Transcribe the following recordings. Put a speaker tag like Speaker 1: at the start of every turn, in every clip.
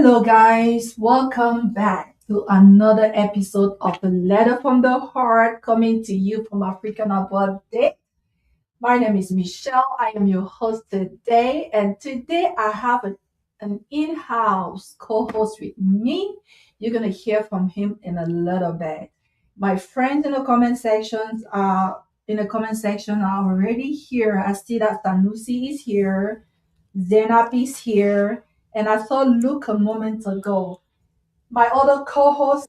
Speaker 1: Hello, guys. Welcome back to another episode of A Letter from the Heart coming to you from African Abroad Day. My name is Michelle. I am your host today, and today I have an in house co host with me. You're going to hear from him in a little bit. My friends in the comment section are already here. I see that Sanusi is here. Zainab is here, and I saw Luke a moment ago. My other co-hosts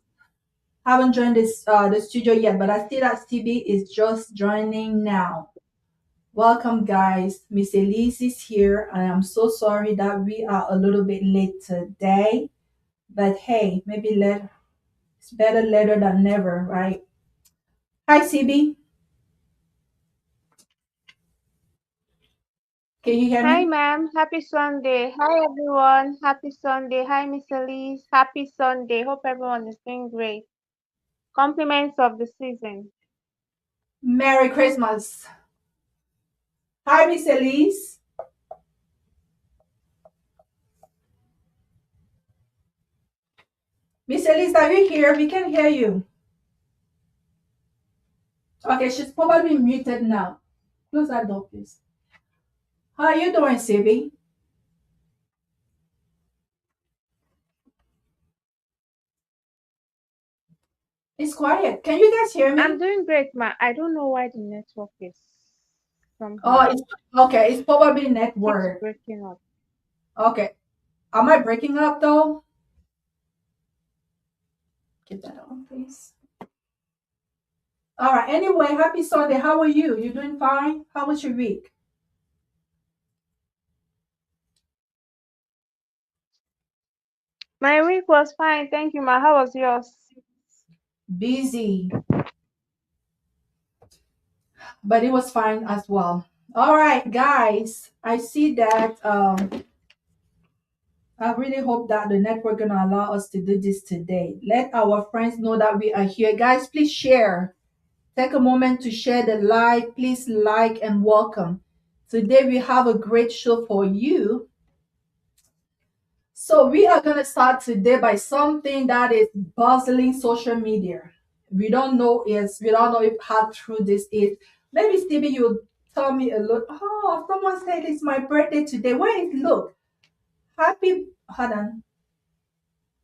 Speaker 1: haven't joined the studio yet, but I see that CB is just joining now. Welcome, guys. Miss Elise is here, and I'm so sorry that we are a little bit late today. But hey, maybe it's better later than never, right? Hi, CB. Can you hear
Speaker 2: Hi,
Speaker 1: me?
Speaker 2: ma'am. Happy Sunday. Hi, everyone. Happy Sunday. Hi, Miss Elise. Happy Sunday. Hope everyone is doing great. Compliments of the season.
Speaker 1: Merry Christmas. Hi, Miss Elise. Miss Elise, are you here? We can hear you. Okay, she's probably muted now. Close that door, please. How are you doing, CB? It's quiet. Can you guys hear
Speaker 2: I'm
Speaker 1: me?
Speaker 2: doing great, ma. I don't know why the network is
Speaker 1: Oh,
Speaker 2: somehow
Speaker 1: it's okay. It's probably
Speaker 2: keeps
Speaker 1: network.
Speaker 2: breaking up.
Speaker 1: Okay. Am I breaking up though? Get that on, please. All right. Anyway, happy Sunday. How are you? You doing fine? How was your week?
Speaker 2: My week was fine. Thank you, ma. How was yours?
Speaker 1: Busy, but it was fine as well. All right, guys. I see that. I really hope that the network gonna allow us to do this today. Let our friends know that we are here, guys. Please share. Take a moment to share the live. Please like and welcome. Today we have a great show for you. So we are gonna start today by something that is bustling social media. We don't know if how true this is. Maybe Stevie, you tell me a little. Oh, someone said it's my birthday today. Where is Look? Happy hold on.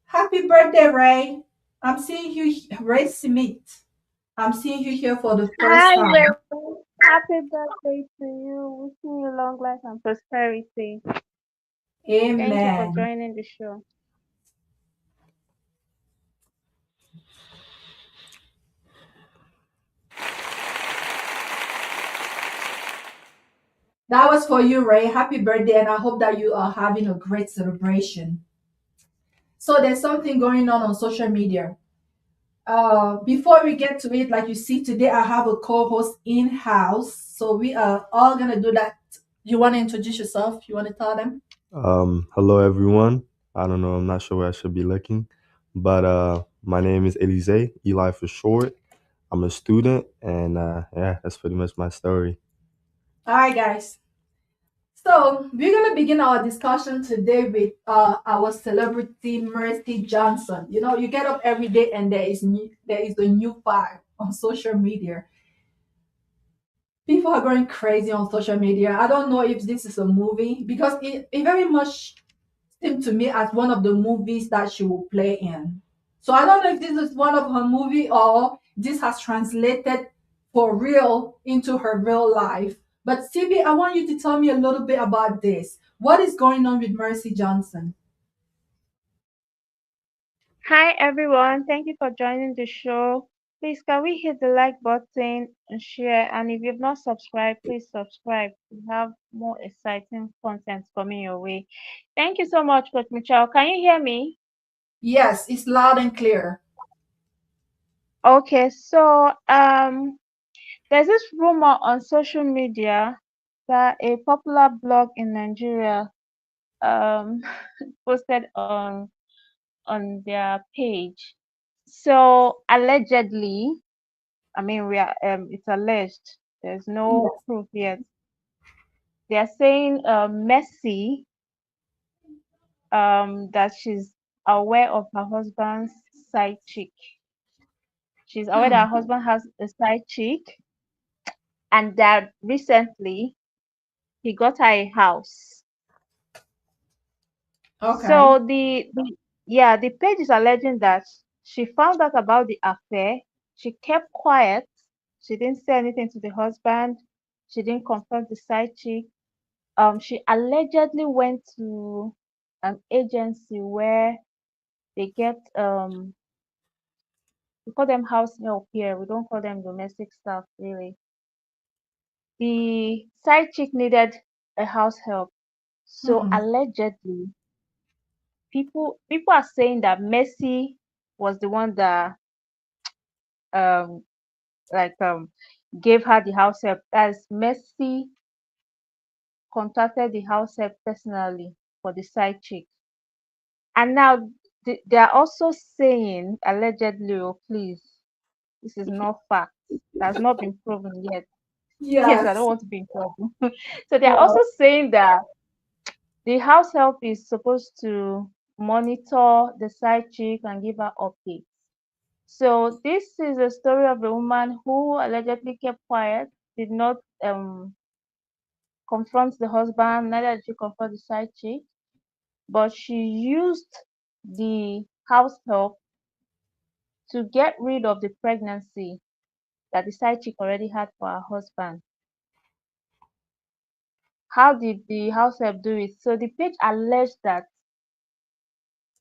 Speaker 1: Happy birthday, Ray. I'm seeing you, Ray Smith. I'm seeing you here for the first
Speaker 2: Hi,
Speaker 1: time.
Speaker 2: Ray. Happy birthday to you. Wishing you long life and prosperity. Thank you for
Speaker 1: Amen.
Speaker 2: joining the show.
Speaker 1: That was for you, Ray. Happy birthday, and I hope that you are having a great celebration. So there's something going on social media. Before we get to it, like you see today, I have a co-host in house, so we are all gonna do that. You want to introduce yourself? You want to tell them?
Speaker 3: Hello everyone. I don't know, I'm not sure where I should be looking, but my name is Elise, Eli for short. I'm a student, and yeah, that's pretty much my story.
Speaker 1: All right, guys. So we're gonna begin our discussion today with our celebrity Mercy Johnson. You know, you get up every day and there is a new fire on social media. People are going crazy on social media. I don't know if this is a movie because it very much seemed to me as one of the movies that she will play in. So I don't know if this is one of her movie or this has translated for real into her real life. But CB, I want you to tell me a little bit about this. What is going on with Mercy Johnson?
Speaker 2: Hi everyone, thank you for joining the show. Please can we hit the like button and share, and if you've not subscribed, please subscribe. We have more exciting content coming your way. Thank you so much, Coach Michelle. Can you hear me?
Speaker 1: Yes, it's loud and clear.
Speaker 2: Okay, so there's this rumor on social media that a popular blog in Nigeria um posted on their page. So allegedly, I mean, we are it's alleged. There's no
Speaker 1: Yes.
Speaker 2: proof yet. They are saying Messi that she's aware of her husband's side chick. She's aware that
Speaker 1: Hmm.
Speaker 2: her husband has a side chick and that recently he got her a house.
Speaker 1: Okay.
Speaker 2: So the page is alleging that she found out about the affair. She kept quiet. She didn't say anything to the husband. She didn't confront the side chick. She allegedly went to an agency where they get we call them house help here. We don't call them domestic staff really. The side chick needed a house help. So
Speaker 1: Hmm.
Speaker 2: allegedly, people are saying that Messi was the one that um like gave her the house help. As Messi contacted the house help personally for the side chick. And now they are also saying allegedly, oh please, this is not fact. It has not been proven yet. Yes, I don't
Speaker 1: Yes.
Speaker 2: want to be in trouble. So they are
Speaker 1: Well,
Speaker 2: also saying that the house help is supposed to monitor the side chick and give her updates. So this is a story of a woman who allegedly kept quiet, did not confront the husband, neither did she confront the side chick, but she used the house help to get rid of the pregnancy that the side chick already had for her husband. How did the house help do it? So the page alleged that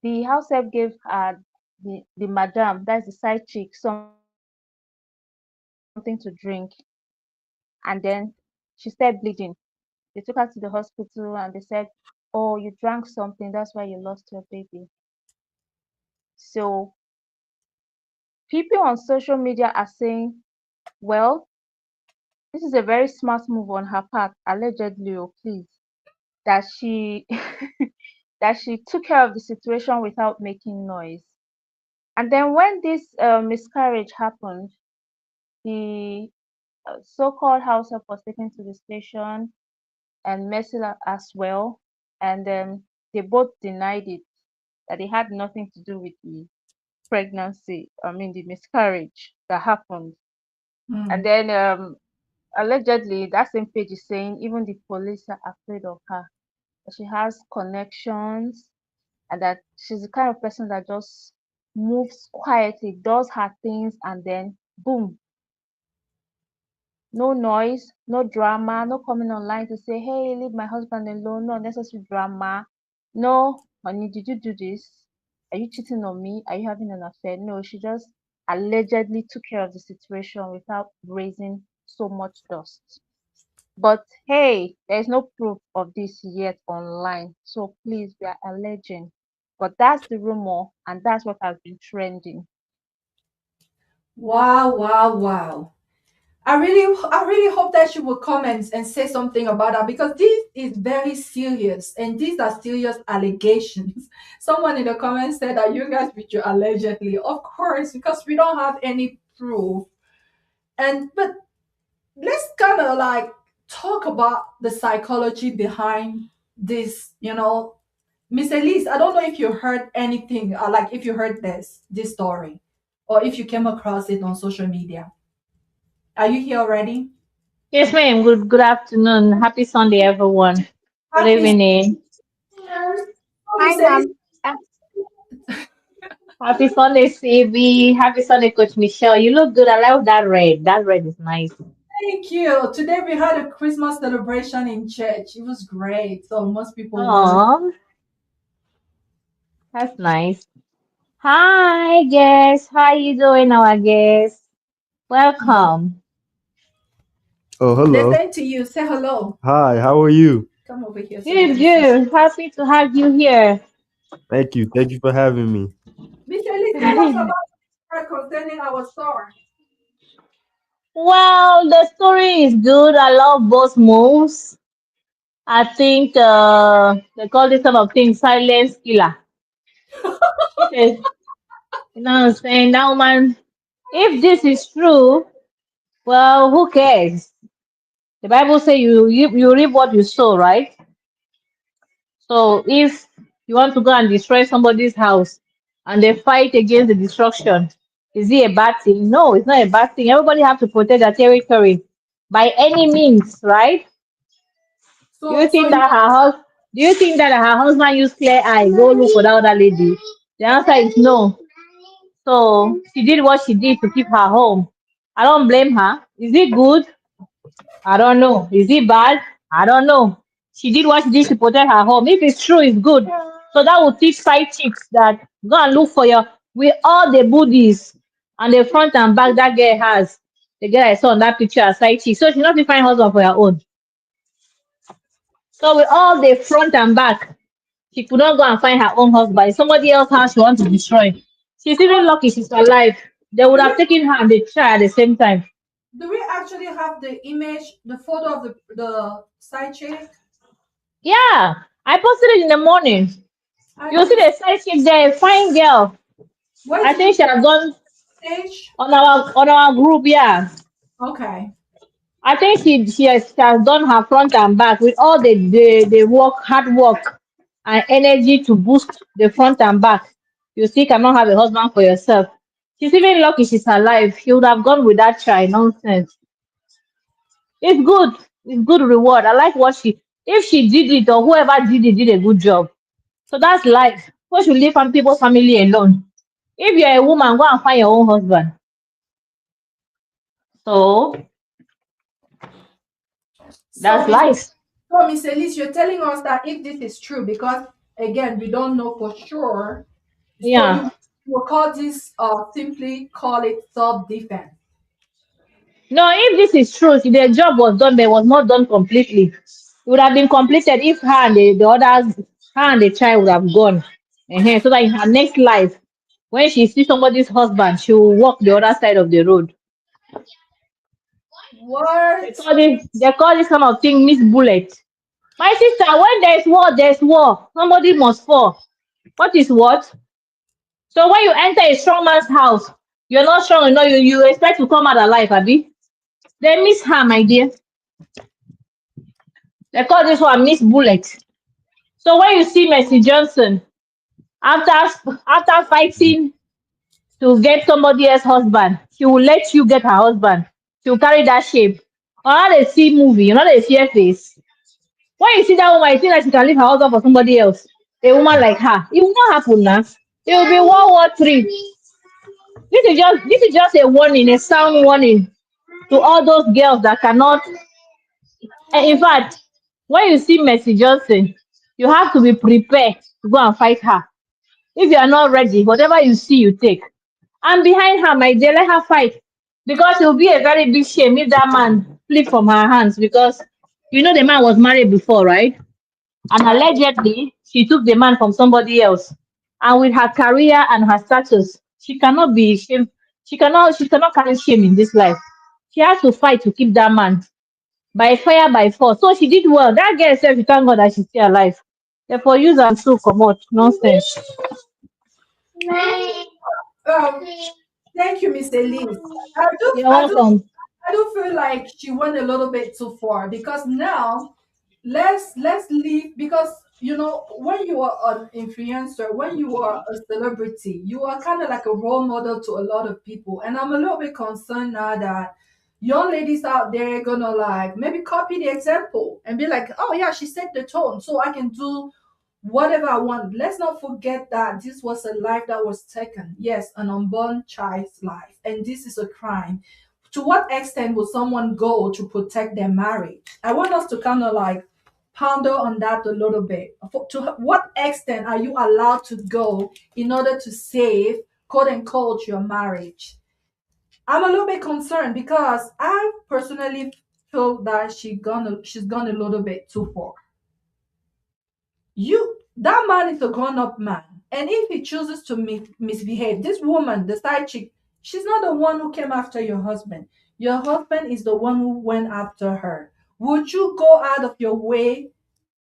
Speaker 2: the house help gave the madam, that's the side chick, something to drink, and then she started bleeding. They took her to the hospital and they said, oh, you drank something, that's why you lost your baby. So people on social media are saying, well, this is a very smart move on her part, allegedly, oh please, that she that she took care of the situation without making noise. And then when this miscarriage happened, the so-called house help was taken to the station and Mercy as well, and they both denied it, that they had nothing to do with the pregnancy, I mean the miscarriage that happened. And
Speaker 1: hmm.
Speaker 2: then allegedly that same page is saying even the police are afraid of her. That she has connections and that she's the kind of person that just moves quietly, does her things, and then boom, no noise, no drama, no coming online to say, hey, leave my husband alone, no unnecessary drama. No, honey, did you do this? Are you cheating on me? Are you having an affair? No, she just allegedly took care of the situation without raising so much dust. But hey, there's no proof of this yet online. So please, we are alleging. But that's the rumor, and that's what has been trending.
Speaker 1: Wow, wow, wow. I really hope that you will comment and say something about that because this is very serious and these are serious allegations. Someone in the comments said that you guys with your allegedly, of course, because we don't have any proof. And but let's kind of like talk about the psychology behind this. Miss Elise, I don't know if you heard anything, like if you heard this story, or if you came across it on social media. Are you here already?
Speaker 4: Yes, ma'am. Good afternoon. Happy Sunday, everyone. Good
Speaker 1: Happy.
Speaker 4: evening.
Speaker 1: Oh,
Speaker 2: Hi,
Speaker 1: Miss Elise,
Speaker 2: ma'am.
Speaker 4: Happy Sunday, CB. Happy Sunday, Coach Michelle. You look good. I love that red. That red is nice.
Speaker 1: thank you. Today we had a Christmas celebration in church. It was great. So most people were.
Speaker 4: Oh, that's nice. Hi, guest. How you doing, our guest? Welcome.
Speaker 3: Oh,
Speaker 1: The
Speaker 3: hello.
Speaker 1: same to you. Say hello.
Speaker 3: Hi, how are you?
Speaker 1: Come over here so you
Speaker 4: Good,
Speaker 1: can see.
Speaker 4: good. Happy to have you here.
Speaker 3: Thank you. Thank you for having me.
Speaker 1: Miss Elise, tell us about her concerning our store.
Speaker 4: Well, the story is good. I love both moves. I think they call this kind of thing silence killer. Yes. You know what I'm saying? Now, man, if this is true, well, who cares? The Bible says you reap what you sow, right? So if you want to go and destroy somebody's house and they fight against the destruction. Is it a bad thing? No, it's not a bad thing. Everybody have to protect their territory by any means, right? Do you
Speaker 1: So
Speaker 4: think
Speaker 1: you
Speaker 4: that do you think that her husband used clear eye go look for that other lady? The answer is no. So she did what she did to keep her home. I don't blame her. Is it good? I don't know. Is it bad? I don't know. She did what she did to protect her home. If it's true, it's good. So that will teach side chicks that go and look for your with all the booties and the front and back that girl has. The girl I saw on that picture are side chick. So she's not to find husband for her own. So with all the front and back, she could not go and find her own husband. It's somebody else's house she wants to destroy. She's even lucky she's alive. They would
Speaker 1: do
Speaker 4: have
Speaker 1: we
Speaker 4: taken her and the child at the same time.
Speaker 1: do we actually have the image, the photo of the side chick?
Speaker 4: Yeah, I posted it in the morning.
Speaker 1: I
Speaker 4: You see
Speaker 1: don't
Speaker 4: the side chick there, fine girl.
Speaker 1: Where
Speaker 4: I
Speaker 1: did you
Speaker 4: think she has gone
Speaker 1: stage?
Speaker 4: on our group. Yeah,
Speaker 1: Okay.
Speaker 4: I think she has done her front and back with all the work, hard work, and energy to boost the front and back. You still cannot have a husband for yourself. She's even lucky she's alive. She would have gone with that child. Nonsense. It's good. It's good reward. I like what if she did it or whoever did it did a good job. So that's life. Why should leave people's family alone? If you're a woman, go and find your own husband. So
Speaker 1: So
Speaker 4: that's
Speaker 1: Miss
Speaker 4: life.
Speaker 1: so Miss Elise, you're telling us that if this is true, because again we don't know for sure, so
Speaker 4: Yeah.
Speaker 1: you will call this simply call it self defense.
Speaker 4: No, if this is true, if the job was done, but it was not done completely. It would have been completed if her and the others, her and the child would have gone. So that in her next life, when she sees somebody's husband, she will walk the other side of the road.
Speaker 1: What?
Speaker 4: They call this kind of thing miss bullet. My sister, when there's war, there's war. Somebody must fall. What is what? So when you enter a strong man's house, you're not strong enough, you expect to come out alive, Abi. They miss her, my dear. They call this one miss bullet. So when you see Mercy Johnson after fighting to get somebody else's husband, she will let you get her husband. She will carry that shape. Or how they see movie, you know they fear face. When you see that woman, you think that she can leave her husband for somebody else. A woman like her. It will not happen now. It will be World War III. This is just a warning, a sound warning to all those girls that cannot. And in fact, when you see Mercy Johnson, you have to be prepared to go and fight her. If you are not ready, whatever you see, you take. And behind her, my dear, let her fight. Because it will be a very big shame if that man flip from her hands. Because you know the man was married before, right? And
Speaker 1: Right.
Speaker 4: allegedly, she took the man from somebody else. And with her career and her status, she cannot be shame. She cannot carry shame in this life. She has to fight to keep that man by fire, by force. So she did well. That girl said, we thank God that she's still alive. Therefore, use and so come out. Nonsense.
Speaker 1: Um, Thank you, Miss Elise.
Speaker 4: You're welcome.
Speaker 1: I do feel like she went a little bit too far because now let's leave because when you are an influencer, when you are a celebrity, you are kind of like a role model to a lot of people. And I'm a little bit concerned now that young ladies out there gonna like maybe copy the example and be like, oh yeah, she set the tone, so I can do whatever I want. Let's not forget that this was a life that was taken. Yes, an unborn child's life. And this is a crime. To what extent will someone go to protect their marriage? I want us to kind of like ponder on that a little bit. To what extent are you allowed to go in order to save, quote unquote, your marriage? I'm a little bit concerned because I personally feel that she's gone a little bit too far. That man is a grown-up man, and if he chooses to misbehave, this woman, the side chick, she's not the one who came after your husband. Your husband is the one who went after her. Would you go out of your way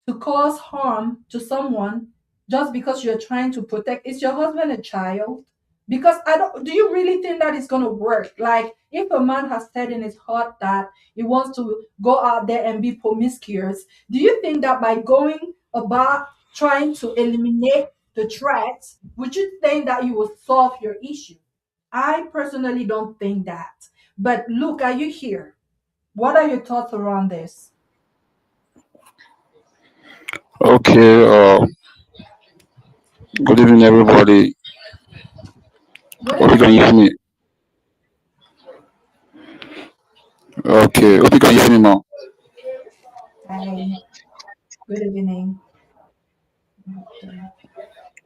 Speaker 1: to cause harm to someone just because you're trying to protect? Is your husband a child? Because I don't do you really think that is gonna work? Like if a man has said in his heart that he wants to go out there and be promiscuous, do you think that by going about trying to eliminate the threat, would you think that you will solve your issue? I personally don't think that. But look, are you here? What are your thoughts around this?
Speaker 5: Okay, good evening, everybody.
Speaker 1: Good
Speaker 5: Hope you can hear
Speaker 1: evening.
Speaker 5: me. Okay, hope you can hear me now.
Speaker 1: Hey, good evening.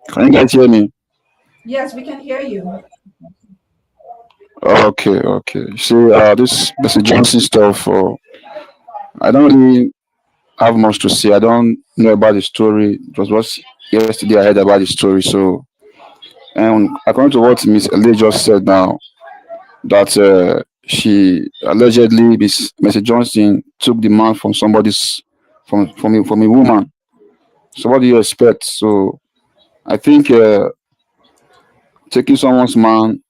Speaker 5: Can you guys hear me?
Speaker 1: Yes, we can hear you.
Speaker 5: Okay, okay. See, this Mr. Johnson stuff, I don't really have much to say. I don't know about the story. It was just yesterday I heard about the story. So, and according to what Miss Lee just said now, that she allegedly, Miss Mr. Johnson took the man from somebody's, from a woman. So, what do you expect? So, I think taking someone's man,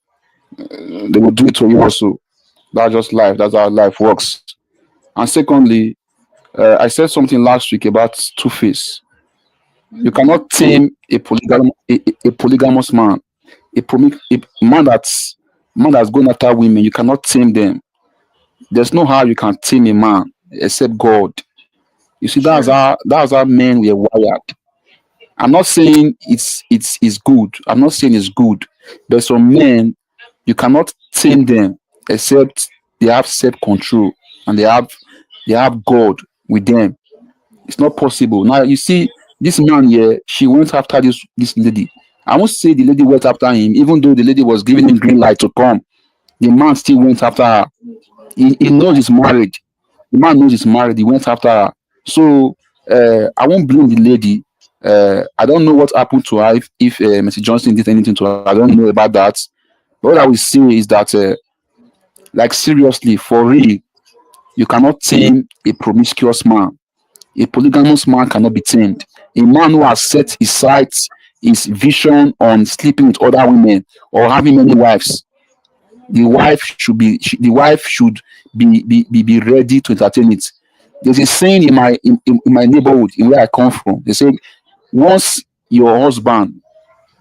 Speaker 5: they will do it to you also. That's just life. That's how life works. And secondly, I said something last week about two face. You
Speaker 1: Mm-hmm.
Speaker 5: cannot tame a polygamous man, a man that's going after women. You cannot tame them. There's no how you can tame a man except God. You see,
Speaker 1: True.
Speaker 5: that's how men were wired. I'm not saying it's good. I'm not saying it's good. But some men, you cannot tame them except they have self control and they have God with them. It's not possible. Now you see this man here, she went after this lady. I won't say the lady went after him, even though the lady was giving him green light to come. The man still went after her. He knows he's married. The man knows he's married. He went after her. So I won't blame the lady. I don't know what happened to her if Mr. Johnson did anything to her. I don't know about that. But what I will say is that, like seriously, for real, you cannot tame a promiscuous man. A polygamous man cannot be tamed. A man who has set his sights, his vision on sleeping with other women or having many wives, the wife should be ready to entertain it. There's a saying in my neighborhood, in where I come from. They say once your husband,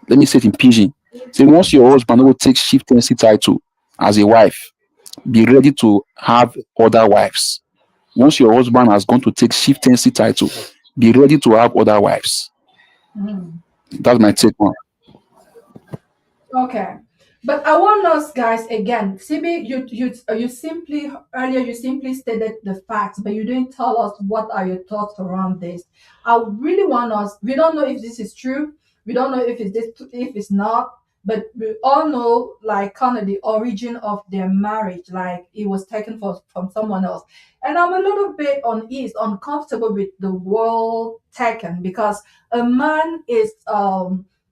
Speaker 5: let me say it in pidgin, say once your husband will take chieftaincy title as a wife, be ready to have other wives. Once your husband has gone to take chieftaincy title, be ready to have other wives.
Speaker 1: Mm.
Speaker 5: That's my take on.
Speaker 1: Okay. But I want us guys again. CB, you simply earlier you simply stated the facts, but you didn't tell us what are your thoughts around this. I really want us. We don't know if this is true. We don't know if it's this, if it's not. But we all know, like, kind of the origin of their marriage. Like, it was taken from someone else, and I'm a little bit uneasy, uncomfortable with the word taken because a man is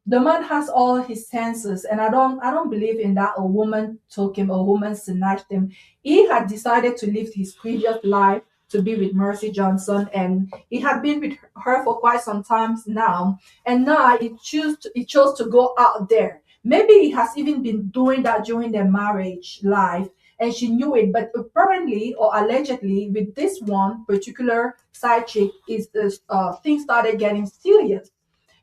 Speaker 1: the man has all his senses, and I don't believe in that a woman took him, a woman snatched him. He had decided to live his previous life to be with Mercy Johnson, and he had been with her for quite some time now, and now he chose to go out there. Maybe he has even been doing that during their marriage life, and she knew it. But apparently or allegedly, with this one particular side chick, is this things started getting serious,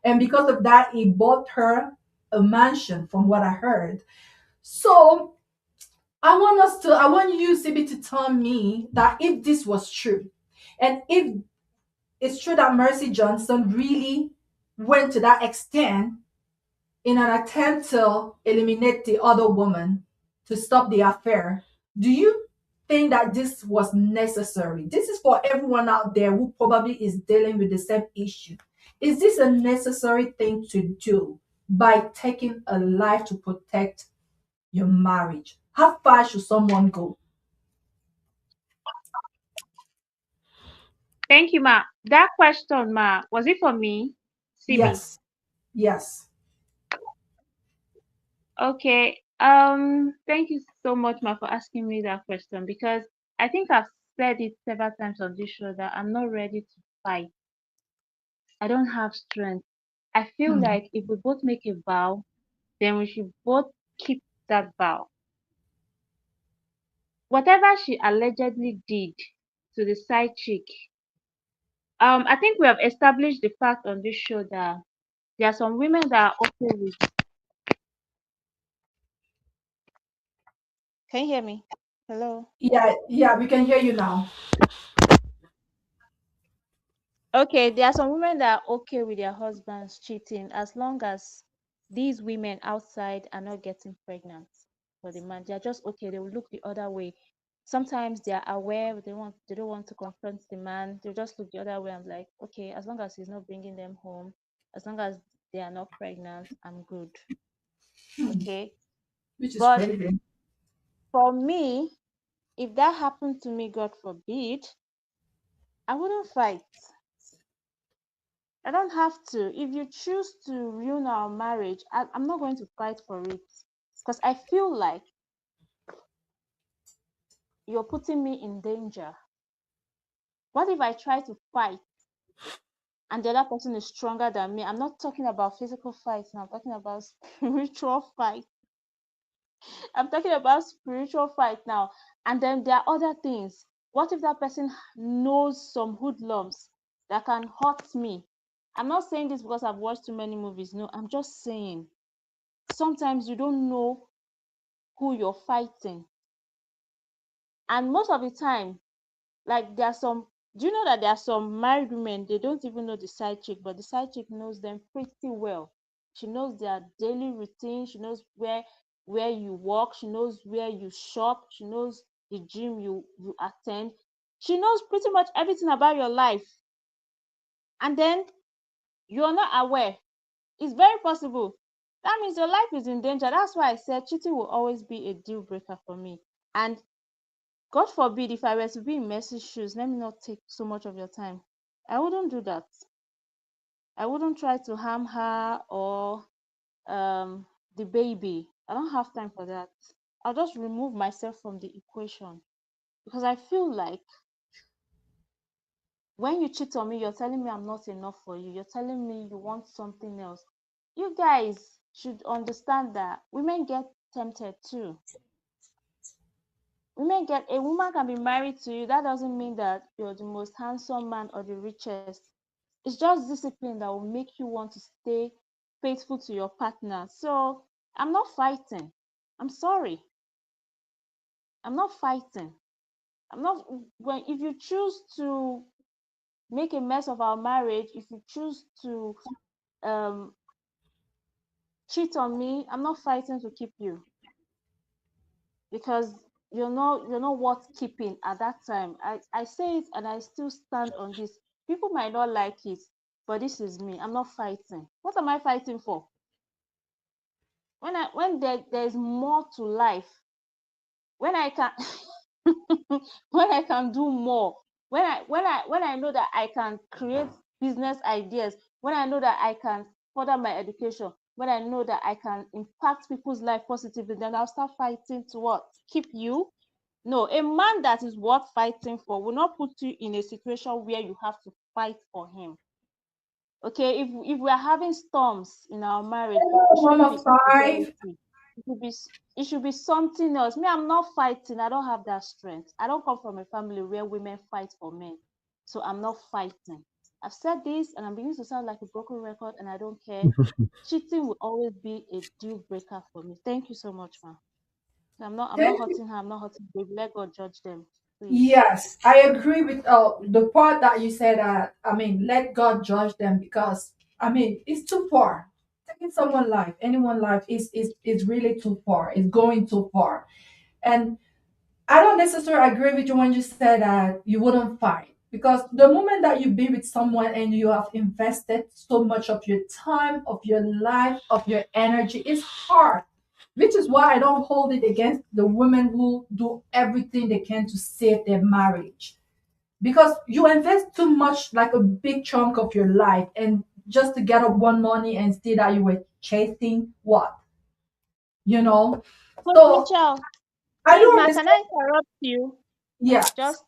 Speaker 1: and because of that he bought her a mansion, from what I heard. So I want you, CB, to tell me that if this was true, and if it's true that Mercy Johnson really went to that extent in an attempt to eliminate the other woman, to stop the affair, do you think that this was necessary? This is for everyone out there who probably is dealing with the same issue. Is this a necessary thing to do by taking a life to protect your marriage? How far should someone go?
Speaker 2: Thank you, Ma. That question, Ma, was it for me? CB.
Speaker 1: Yes, yes.
Speaker 2: Okay. Thank you so much, Ma, for asking me that question because I think I've said it several times on this show that I'm not ready to fight. I don't have strength. I feel
Speaker 1: Hmm.
Speaker 2: like if we both make a vow, then we should both keep that vow. Whatever she allegedly did to the side chick, I think we have established the fact on this show that there are some women that are okay with. Can you hear me? Hello.
Speaker 1: Yeah, yeah, we can hear you now.
Speaker 2: Okay, there are some women that are okay with their husbands cheating as long as these women outside are not getting pregnant for the man. They're just okay. They will look the other way. Sometimes they are aware, but they don't want to confront the man. They just look the other way. I'm like, okay, as long as he's not bringing them home, as long as they are not pregnant, I'm good. Okay.
Speaker 1: Which is
Speaker 2: But
Speaker 1: crazy.
Speaker 2: for me, if that happened to me, God forbid, I wouldn't fight. I don't have to. If you choose to ruin our marriage, I'm not going to fight for it because I feel like you're putting me in danger. What if I try to fight and the other person is stronger than me? I'm not talking about physical fights now. I'm talking about spiritual fight. I'm talking about spiritual fight now. And then there are other things. What if that person knows some hoodlums that can hurt me? I'm not saying this because I've watched too many movies. No, I'm just saying sometimes you don't know who you're fighting. And most of the time, like there are some, do you know that there are some married women, they don't even know the side chick, but the side chick knows them pretty well. She knows their daily routine, she knows where you walk, she knows where you shop, she knows the gym you attend. She knows pretty much everything about your life. And then you're not aware. It's very possible. That means your life is in danger. That's why I said cheating will always be a deal breaker for me. And God forbid, if I were to be in Mercy's shoes, let me not take so much of your time. I wouldn't do that. I wouldn't try to harm her or the baby. I don't have time for that. I'll just remove myself from the equation because I feel like when you cheat on me, you're telling me I'm not enough for you. You're telling me you want something else. You guys should understand that women get tempted too. Women get A woman can be married to you. That doesn't mean that you're the most handsome man or the richest. It's just discipline that will make you want to stay faithful to your partner. So I'm not fighting. I'm sorry. I'm not fighting. I'm not when If you choose to make a mess of our marriage, if you choose to um cheat on me, I'm not fighting to keep you because you're not worth keeping at that time. I say it and I still stand on this. People might not like it, but this is me. I'm not fighting. What am I fighting for? There's more to life, when I can when I can do more, when I know that I can create business ideas, when I know that I can further my education, when I know that I can impact people's life positively, then I'll start fighting to what? Keep you? No, a man that is worth fighting for will not put you in a situation where you have to fight for him. Okay, if we're having storms in our marriage, it shouldn't
Speaker 1: Mama
Speaker 2: be
Speaker 1: five.
Speaker 2: infidelity. It should be something else. Me, I'm not fighting. I don't have that strength. I don't come from a family where women fight for men, so I'm not fighting. I've said this, and I'm beginning to sound like a broken record, and I don't care. Cheating will always be a deal breaker for me. Thank you so much, man. I'm not
Speaker 1: Thank you.
Speaker 2: hurting her. I'm not hurting baby. Let God judge them, please.
Speaker 1: Yes, I agree with the part that you said that, I mean, let God judge them because, I mean, it's too far. Taking someone's life, anyone's life is really too far. It's going too far. And I don't necessarily agree with you when you said that you wouldn't fight because the moment that you be with someone and you have invested so much of your time, of your life, of your energy, it's hard. Which is why I don't hold it against the women who do everything they can to save their marriage. Because you invest too much, like a big chunk of your life, and just to get up one morning and see that you were chasing what? You know?
Speaker 2: Coach
Speaker 1: So
Speaker 2: Michelle,
Speaker 1: I
Speaker 2: please,
Speaker 1: do
Speaker 2: ma, can
Speaker 1: understand.
Speaker 2: I interrupt you?
Speaker 1: Yeah,
Speaker 2: Just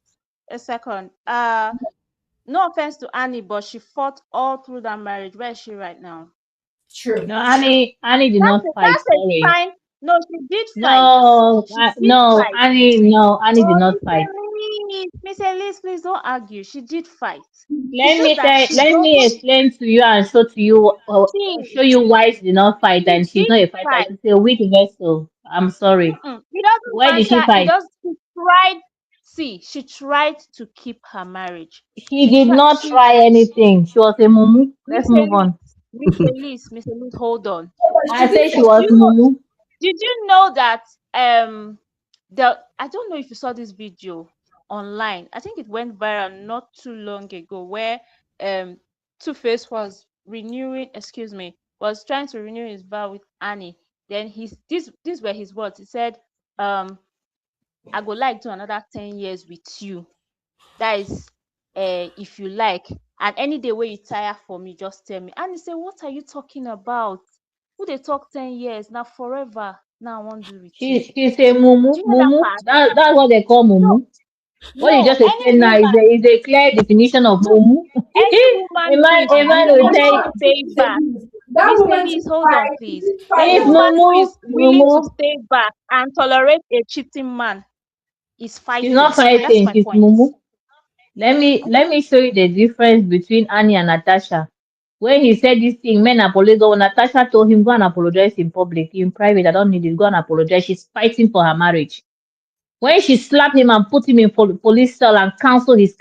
Speaker 2: a second. No offense to Annie, but she fought all through that marriage. Where is she right now?
Speaker 1: true.
Speaker 4: No, Annie did not fight.
Speaker 2: That's a
Speaker 4: Sorry.
Speaker 2: sign. No, she did fight.
Speaker 4: No,
Speaker 2: She did
Speaker 4: no,
Speaker 2: fight.
Speaker 4: Annie, no, Annie did
Speaker 2: Holy
Speaker 4: not fight.
Speaker 2: Spirit. Miss Elise, please don't argue. She did fight. It's
Speaker 4: Let
Speaker 2: just
Speaker 4: me
Speaker 2: that
Speaker 4: tell,
Speaker 2: she
Speaker 4: let me
Speaker 2: doesn't
Speaker 4: explain to you and show to you,
Speaker 2: see.
Speaker 4: show you why she did not fight
Speaker 2: She
Speaker 4: and she's
Speaker 2: did
Speaker 4: not a fighter.
Speaker 2: fight.
Speaker 4: She's a weak vessel. I'm sorry.
Speaker 2: It doesn't
Speaker 4: Why did she
Speaker 2: matter. It
Speaker 4: fight?
Speaker 2: does. She tried. See, she tried to keep her marriage.
Speaker 4: She
Speaker 2: She
Speaker 4: did
Speaker 2: tried.
Speaker 4: not try anything. She was a mumu.
Speaker 2: Miss
Speaker 4: Let's move
Speaker 2: Elise,
Speaker 4: on.
Speaker 2: Miss Elise, hold on.
Speaker 1: But
Speaker 4: I
Speaker 1: she did
Speaker 4: say
Speaker 1: say
Speaker 4: she
Speaker 2: Do
Speaker 4: was
Speaker 2: you know?
Speaker 4: mumu.
Speaker 2: Did you know that the I don't know if you saw this video online. I think it went viral not too long ago where um Two Face was renewing, excuse me, was trying to renew his vow with Annie. Then these were his words. He said, um, I go like do another 10 years with you. That is if you like. And any day where you tire for me, just tell me. And he said, what are you talking about? Who they talk 10 years? Now forever. Now I won't do with you.
Speaker 4: She's a mumu.
Speaker 2: Do you know that
Speaker 4: Mumu.
Speaker 2: part?
Speaker 4: That's what they call
Speaker 2: No,
Speaker 4: mumu. What you
Speaker 2: no,
Speaker 4: just
Speaker 2: any
Speaker 4: explained now
Speaker 2: woman,
Speaker 4: is a clear definition of
Speaker 2: no,
Speaker 4: mumu.
Speaker 2: any woman, please,
Speaker 4: A man
Speaker 2: who
Speaker 4: will
Speaker 2: wants
Speaker 4: tell
Speaker 2: to
Speaker 4: you,
Speaker 2: stay back.
Speaker 1: that
Speaker 2: Miss
Speaker 1: woman to
Speaker 2: Elise, hold on,
Speaker 1: fight. She
Speaker 2: please.
Speaker 1: did fight
Speaker 2: Any
Speaker 4: it's
Speaker 1: the
Speaker 2: woman who
Speaker 4: mumu,
Speaker 2: is willing to
Speaker 4: mumu.
Speaker 2: stay back and tolerate a cheating man is
Speaker 4: She's not
Speaker 2: fighting. That's
Speaker 4: fighting.
Speaker 2: my
Speaker 4: She's
Speaker 2: point.
Speaker 4: mumu. Let
Speaker 2: Okay.
Speaker 4: me show you the difference between Annie and Natasha. When he said this thing, men apologize. When Natasha told him, go and apologize in public, in private, I don't need it. Go and apologize. She's fighting for her marriage. When she slapped him and put him in police cell and canceled his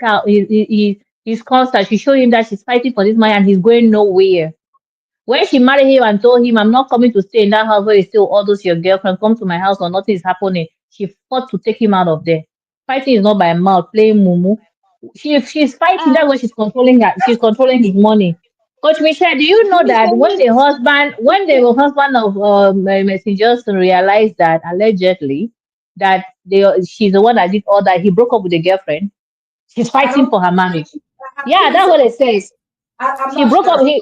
Speaker 4: concert, she showed him that she's fighting for this man and he's going nowhere. When she married him and told him, I'm not coming to stay in that house where you still all those your girlfriend, come to my house or nothing is happening, she fought to take him out of there. Fighting is not by mouth, playing mumu. She's fighting, that's why
Speaker 2: Um,
Speaker 4: she's controlling her, she's controlling his money. Coach Michelle, do you know
Speaker 1: Miss
Speaker 4: that
Speaker 1: Elise.
Speaker 4: when the husband of Messi Johnson realized that allegedly that she's the one that did all that, he broke up with the girlfriend. She's
Speaker 1: I
Speaker 4: fighting
Speaker 1: don't.
Speaker 4: for her marriage. Yeah,
Speaker 1: Please.
Speaker 4: that's what it says.
Speaker 1: I'm
Speaker 4: She
Speaker 1: not
Speaker 4: broke up.
Speaker 1: sure.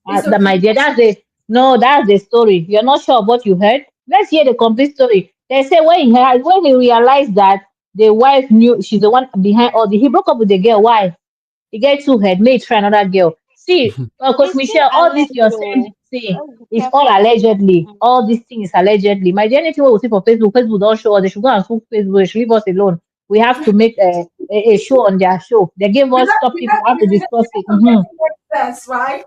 Speaker 1: It's
Speaker 4: My
Speaker 1: okay.
Speaker 4: dear, that's the story. You're not sure of what you heard. Let's hear the complete story. They say when he realized that the wife knew she's the one behind all the, he broke up with the girl. Why? He get too head, may try another girl. See, Coach
Speaker 2: it's still
Speaker 4: Michelle, all this
Speaker 2: alleged
Speaker 4: you're saying,
Speaker 2: though.
Speaker 4: see,
Speaker 2: Let's be
Speaker 4: it's all
Speaker 2: careful.
Speaker 4: allegedly.
Speaker 2: Mm.
Speaker 4: All these things allegedly. My dear, anything we will see for Facebook, Facebook don't show us. They should go and sue Facebook. They should leave us alone. We have to make a show on their show. They gave us topic. We have to discuss it.
Speaker 1: We have to make sense, right?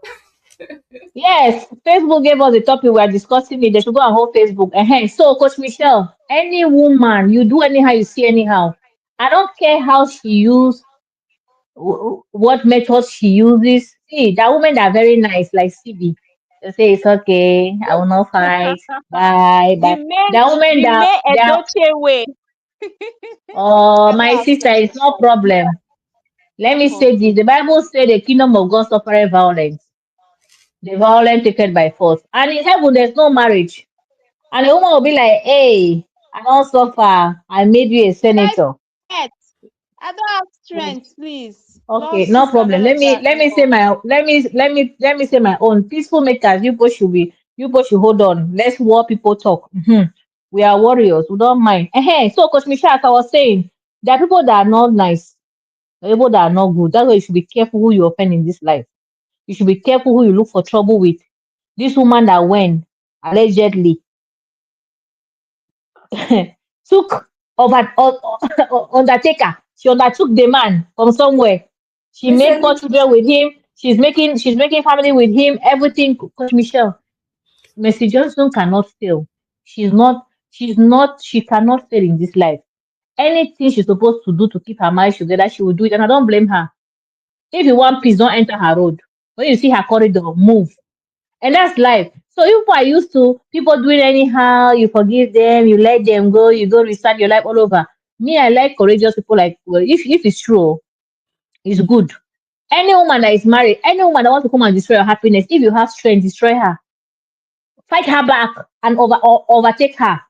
Speaker 4: Yes, Facebook gave us the topic. We are discussing it. They should go and hold Facebook. So, Coach Michelle, any woman, you do anyhow, you see anyhow. I don't care how she use what methods she uses. See, that women are very nice, like CB. They say it's okay. I will not fight. Bye,
Speaker 2: The
Speaker 4: bye.
Speaker 2: main,
Speaker 4: The women
Speaker 2: the
Speaker 4: that
Speaker 2: main
Speaker 4: they are,
Speaker 2: Edoche way.
Speaker 4: oh,
Speaker 2: I don't
Speaker 4: my
Speaker 2: have
Speaker 4: sister,
Speaker 2: strength
Speaker 4: it's
Speaker 2: to
Speaker 4: no
Speaker 2: fight.
Speaker 4: problem. Let me
Speaker 2: Oh,
Speaker 4: say this: the Bible says the kingdom of God suffereth violence. The violent taken by force. And in heaven, there's no marriage. And the woman will be like, hey, I don't suffer. I made you a
Speaker 2: like
Speaker 4: senator.
Speaker 2: that. I don't have
Speaker 4: Yes.
Speaker 2: strength, please.
Speaker 4: Okay, no
Speaker 2: Lawsuit and
Speaker 4: problem.
Speaker 2: all of that. No.
Speaker 4: Let me say my own. Peaceful makers, you both should hold on. Let's war people talk. We are warriors. We don't mind. So Coach Michelle, as I was saying, there are people that are not nice, there are people that are not good. That's why you should be careful who you offend in this life. You should be careful who you look for trouble with. This woman that went allegedly took undertaker. She undertook the man from somewhere. She
Speaker 1: Miss
Speaker 4: made four
Speaker 1: Elise.
Speaker 4: children with him. She's making family with him. Everything. Coach Michelle, Mercy Johnson cannot fail. She cannot fail in this life. Anything she's supposed to do to keep her marriage together, she will do it, and I don't blame her. If you want peace, don't enter her road. When you see her corridor, move. And that's life. So if people are used to people doing anyhow, you forgive them, you let them go, you go restart your life all over. Me, I like courageous people like, well, if it's true, it's good. Any woman that is married, any woman that wants to come and destroy your happiness, if you have strength, destroy her. Fight her back and overtake her.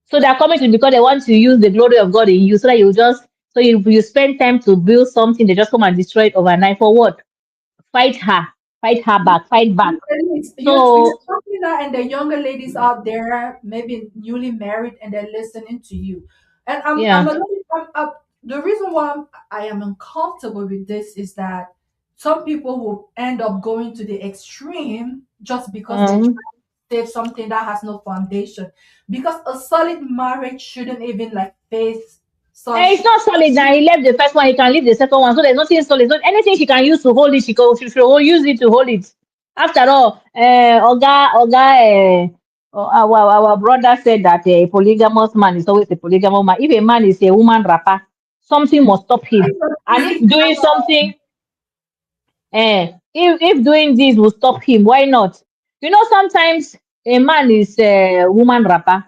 Speaker 4: So they're coming to because they want to use the glory of God in you, so that you spend time to build something, they just come and destroy it overnight. For what? Fight her. Fight her back. Fight back.
Speaker 1: You're
Speaker 4: So
Speaker 1: talking that, and the younger ladies out there, maybe newly married, and they're listening to you. And I'm
Speaker 4: yeah.
Speaker 1: a little, the reason why I am uncomfortable with this is that some people will end up going to the extreme just because they're
Speaker 4: Um,
Speaker 1: trying to save something that has no foundation. Because a solid marriage shouldn't even like face So
Speaker 4: It's not solid now. He left the first one, he can leave the second one. So there's nothing solid. So anything she can use to hold it, she should use it to hold it. After all, our brother said that a polygamous man is always a polygamous man. If a man is a woman rapper, something must stop him. And if doing something if doing this will stop him, why not? Sometimes a man is a woman rapper.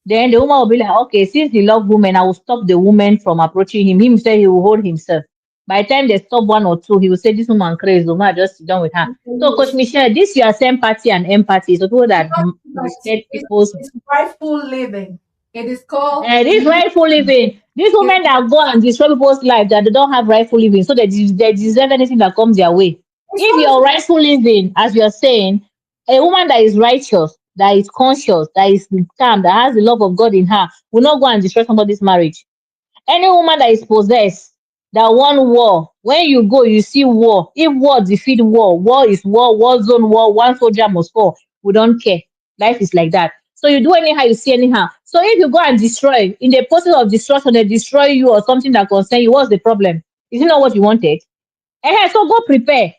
Speaker 4: Then the woman will be like, okay, since he love women, I will stop the woman from approaching him. Him say he will hold himself. By the time they stop one or two, he will say, this woman crazy, woman, just sit down with her. So, Coach Michelle, this your sympathy and empathy. So people that
Speaker 1: it's,
Speaker 4: respect people's
Speaker 1: it's rightful living. It is called
Speaker 4: this rightful living. These
Speaker 1: it,
Speaker 4: women that go and destroy people's life that they don't have rightful living, so they deserve anything that comes their way.
Speaker 1: it's
Speaker 4: If
Speaker 1: not
Speaker 4: you're rightful living, as you're saying, a woman that is righteous, that is conscious, that is calm, that has the love of God in her, will not go and destroy somebody's marriage. Any woman that is possessed, that want war, when you go, you see war. If war defeat war, war is war, war zone war, one soldier must fall. We don't care. Life is like that. So you do anyhow, you see anyhow. So if you go and destroy, in the process of destruction, they destroy you or something that concern you, what's the problem? Is it not what you wanted? So go prepare.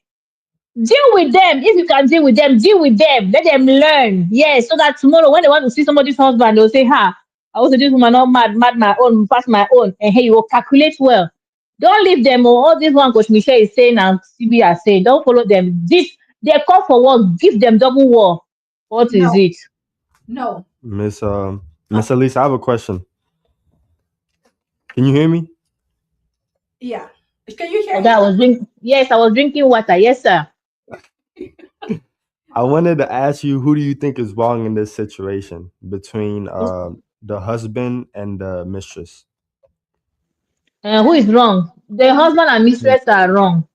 Speaker 4: Deal with them. If you can deal with them, deal with them. Let them learn. Yes, so that tomorrow when they want to see somebody's husband, they'll say, ha, I was this woman not mad my own, past my own. And hey, you will calculate well. Don't leave them. All this one Coach Michelle is saying and CB are saying, don't follow them. This they call for war, give them double war. What is
Speaker 1: no,
Speaker 4: it?
Speaker 1: no.
Speaker 3: Miss
Speaker 1: Uh,
Speaker 3: Miss Elise, I have a question. Can you hear me?
Speaker 1: yeah. Can you hear
Speaker 4: Okay, I
Speaker 1: him?
Speaker 4: was drinking. Yes, I was drinking water. Yes, sir.
Speaker 3: I wanted to ask you, who do you think is wrong in this situation between the husband and the mistress?
Speaker 4: Who is wrong? The
Speaker 1: Elise,
Speaker 4: husband and mistress are wrong.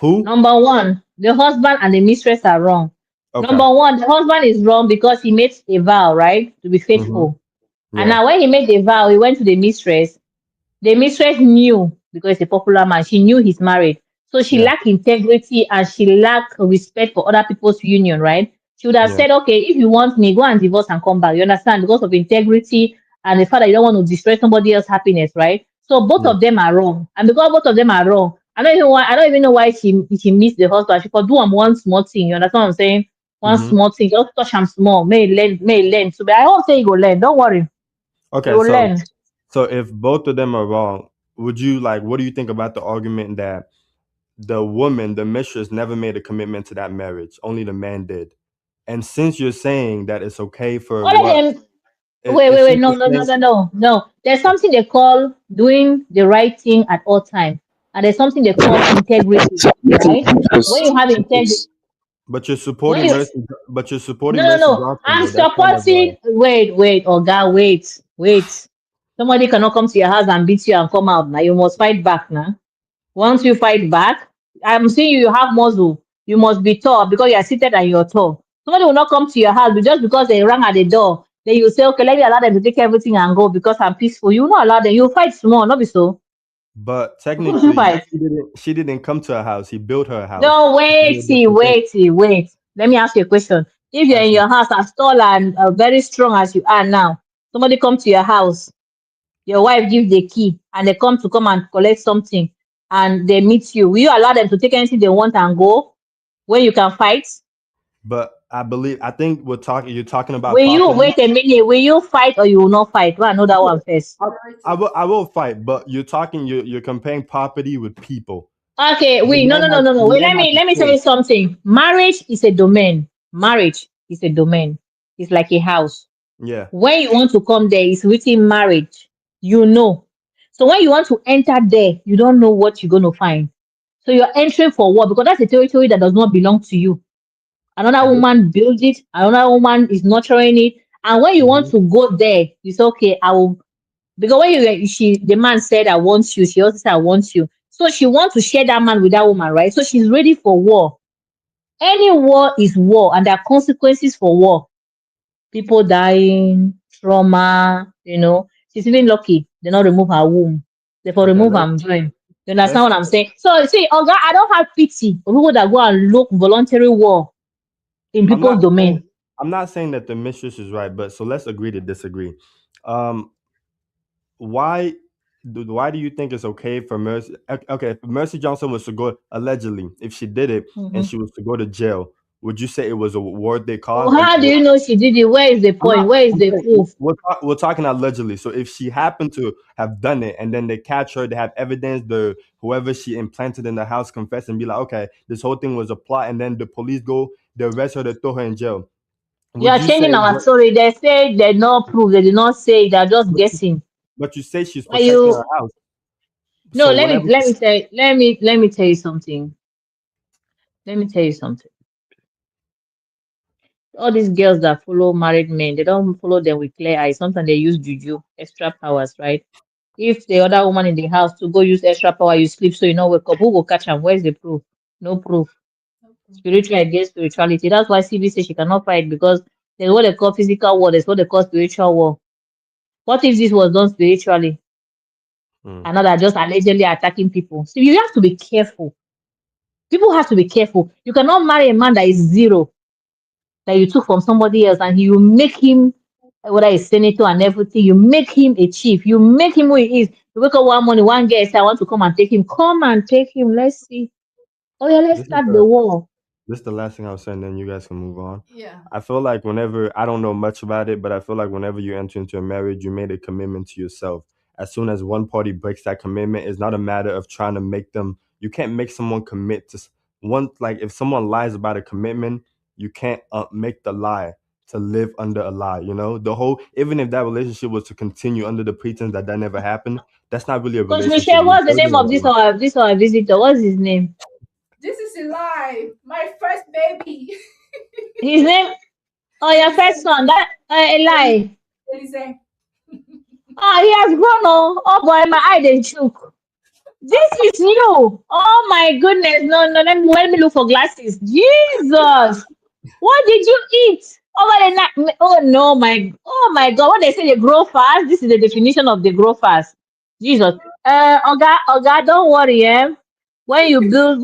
Speaker 3: Who?
Speaker 4: Number one, the husband and the mistress are wrong.
Speaker 3: Okay.
Speaker 4: Number one, the husband is wrong because he made a vow, right, to be
Speaker 3: Mm-hmm.
Speaker 4: faithful. And
Speaker 3: Yeah.
Speaker 4: now when he made the vow, he went to the mistress. The mistress knew because he's a popular man. She knew he's married. So she
Speaker 3: Yeah.
Speaker 4: lacked integrity and she lacked respect for other people's union, right? She would have
Speaker 3: Yeah.
Speaker 4: said, okay, if you want me, go and divorce and come back. You understand? Because of integrity and the fact that you don't want to destroy somebody else's happiness, right? So both
Speaker 3: Yeah.
Speaker 4: of them are wrong. And because both of them are wrong, I don't even know why she missed the husband. She could do one small thing. You understand what I'm saying? One
Speaker 3: Mm-hmm.
Speaker 4: small thing. Just touch him small. May learn. So but I won't say he go learn. Don't worry. He
Speaker 3: Okay.
Speaker 4: will
Speaker 3: So
Speaker 4: learn.
Speaker 3: if both of them are wrong, would you like? What do you think about the argument that the woman, the mistress, never made a commitment to that marriage? Only the man did. And since you're saying that it's okay for
Speaker 4: All of
Speaker 3: what
Speaker 4: them. Wait.
Speaker 3: since
Speaker 4: No,
Speaker 3: you're
Speaker 4: no, no,
Speaker 3: saying
Speaker 4: no, no, no. There's something they call doing the right thing at all time, and there's something they call integrity, right? When you have integrity,
Speaker 3: but you're
Speaker 4: when
Speaker 3: supporting
Speaker 4: you
Speaker 3: Mercy
Speaker 4: no.
Speaker 3: Johnson
Speaker 4: I'm
Speaker 3: though. That's kind of
Speaker 4: supporting. Wait, oh God, wait. Somebody cannot come to your house and beat you and come out now. You must fight back now. Once you fight back, I'm seeing you have muscle. You must be tall because you are seated and you're tall. Somebody will not come to your house but just because they rang at the door. Then you say, okay, let me allow them to take everything and go because I'm peaceful. You will not allow them. You fight small, not be so.
Speaker 3: but
Speaker 4: Of course you
Speaker 3: technically
Speaker 4: fight.
Speaker 3: she didn't come to a house. He built her a house.
Speaker 4: No,
Speaker 3: It's a different thing.
Speaker 4: wait. Let me ask you a question. If you're in
Speaker 3: Ask me.
Speaker 4: your house as tall and very strong as you are now, somebody come to your house, your wife gives the key and they come and collect something and they meet you. Will you allow them to take anything they want and go when you can fight?
Speaker 3: But I think you're talking about
Speaker 4: Will you
Speaker 3: property.
Speaker 4: wait a minute? Will you fight or you will not fight? Well, I know that one first.
Speaker 3: I, I
Speaker 1: priority.
Speaker 3: will I will fight, but you're comparing property with people.
Speaker 4: Okay,
Speaker 3: The
Speaker 4: wait,
Speaker 3: man has
Speaker 4: no.
Speaker 3: the
Speaker 4: Wait,
Speaker 3: man has a
Speaker 4: let me tell you
Speaker 3: choice.
Speaker 4: something. Marriage is a domain. Marriage is a domain. It's like a house.
Speaker 3: Yeah.
Speaker 4: When you want to come there, it's written marriage. You know. So when you want to enter there, you don't know what you're going to find. So you're entering for what? Because that's a territory that does not belong to you. Another woman built it, another woman is nurturing it. And when you want
Speaker 3: Mhm.
Speaker 4: to go there, you say, okay, I will. Because when the man said, I want you, she also said, I want you. So she wants to share that man with that woman, right? So she's ready for war. Any war is war, and there are consequences for war. People dying, trauma, She's even lucky they not remove her womb. They for
Speaker 3: Okay,
Speaker 4: remove her join. You understand
Speaker 3: let's
Speaker 4: what I'm saying? So see, Oga, I don't have pity for people that go and look voluntary war in
Speaker 3: I'm
Speaker 4: people's
Speaker 3: not saying
Speaker 4: domain.
Speaker 3: I'm not saying that the mistress is right, but so let's agree to disagree. Um, why why do you think it's okay for Mercy? Okay, if Mercy Johnson was to go allegedly, if she did it and
Speaker 4: Mhm.
Speaker 3: she was to go to jail, would you say it was a worthy
Speaker 4: Well,
Speaker 3: cause?
Speaker 4: how do you know she did it? Where is the
Speaker 3: I'm not.
Speaker 4: point? Where is
Speaker 3: I'm
Speaker 4: the
Speaker 3: saying
Speaker 4: proof?
Speaker 3: we're talking allegedly. So if she happened to have done it, and then they catch her, they have evidence. The whoever she implanted in the house confess and be like, okay, this whole thing was a plot, and then the police go, they arrest her, they throw her in jail.
Speaker 4: You
Speaker 3: Would
Speaker 4: are
Speaker 3: you say?
Speaker 4: changing our story. They say they no proof. They did not say. They're just
Speaker 3: But you,
Speaker 4: guessing.
Speaker 3: but you say she's
Speaker 4: Why
Speaker 3: protecting her
Speaker 4: you?
Speaker 3: house.
Speaker 4: No,
Speaker 3: So whenever,
Speaker 4: let me tell you something. Let me tell you something. All these girls that follow married men, they don't follow them with clear eyes. Sometimes they use juju, extra powers, right? If the other woman in the house to go use extra power, you sleep so you know wake up. Who will catch them? Where's the proof? No proof. Spiritual against spirituality. That's why CB says she cannot fight because there's what they call physical war, there's what they call spiritual war. What if this was done spiritually
Speaker 3: mm,
Speaker 4: and not that just allegedly attacking people? So you have to be careful. People have to be careful. You cannot marry a man that is zero, that you took from somebody else, and you make him, whether he's senator and everything, you make him a chief, you make him who he is. You wake up one morning, one guy say, I want to come and take him. Come and take him. Let's see. Oh yeah, let's
Speaker 3: this is
Speaker 4: start the
Speaker 3: the
Speaker 4: war.
Speaker 3: this is the last thing I'll say, and then you guys can move on.
Speaker 1: Yeah.
Speaker 3: I feel like whenever I don't know much about it, but I feel like whenever you enter into a marriage, you made a commitment to yourself. As soon as one party breaks that commitment, it's not a matter of trying to make them. You can't make someone commit to one. Like if someone lies about a commitment, you can't make the lie to live under a lie. You know, the whole even if that relationship was to continue under the pretense that that never happened, that's not really a
Speaker 4: Coach
Speaker 3: relationship.
Speaker 4: Michelle,
Speaker 3: You're
Speaker 4: what's the name
Speaker 3: building
Speaker 4: of
Speaker 3: a relationship.
Speaker 4: this our visitor? What's his name?
Speaker 1: This is Eli, my first baby.
Speaker 4: His name? Oh, your
Speaker 1: Elise,
Speaker 4: first son. That
Speaker 1: Elise,
Speaker 4: Eli.
Speaker 1: Elise.
Speaker 4: Oh, he has grown. Oh boy, my eye they choke. This is you. Oh my goodness. No, no, let me look for glasses. Jesus. What did you eat over the night? Oh my God. What they say they grow fast. This is the definition of they grow fast. Jesus. Oga, don't worry, eh? When you build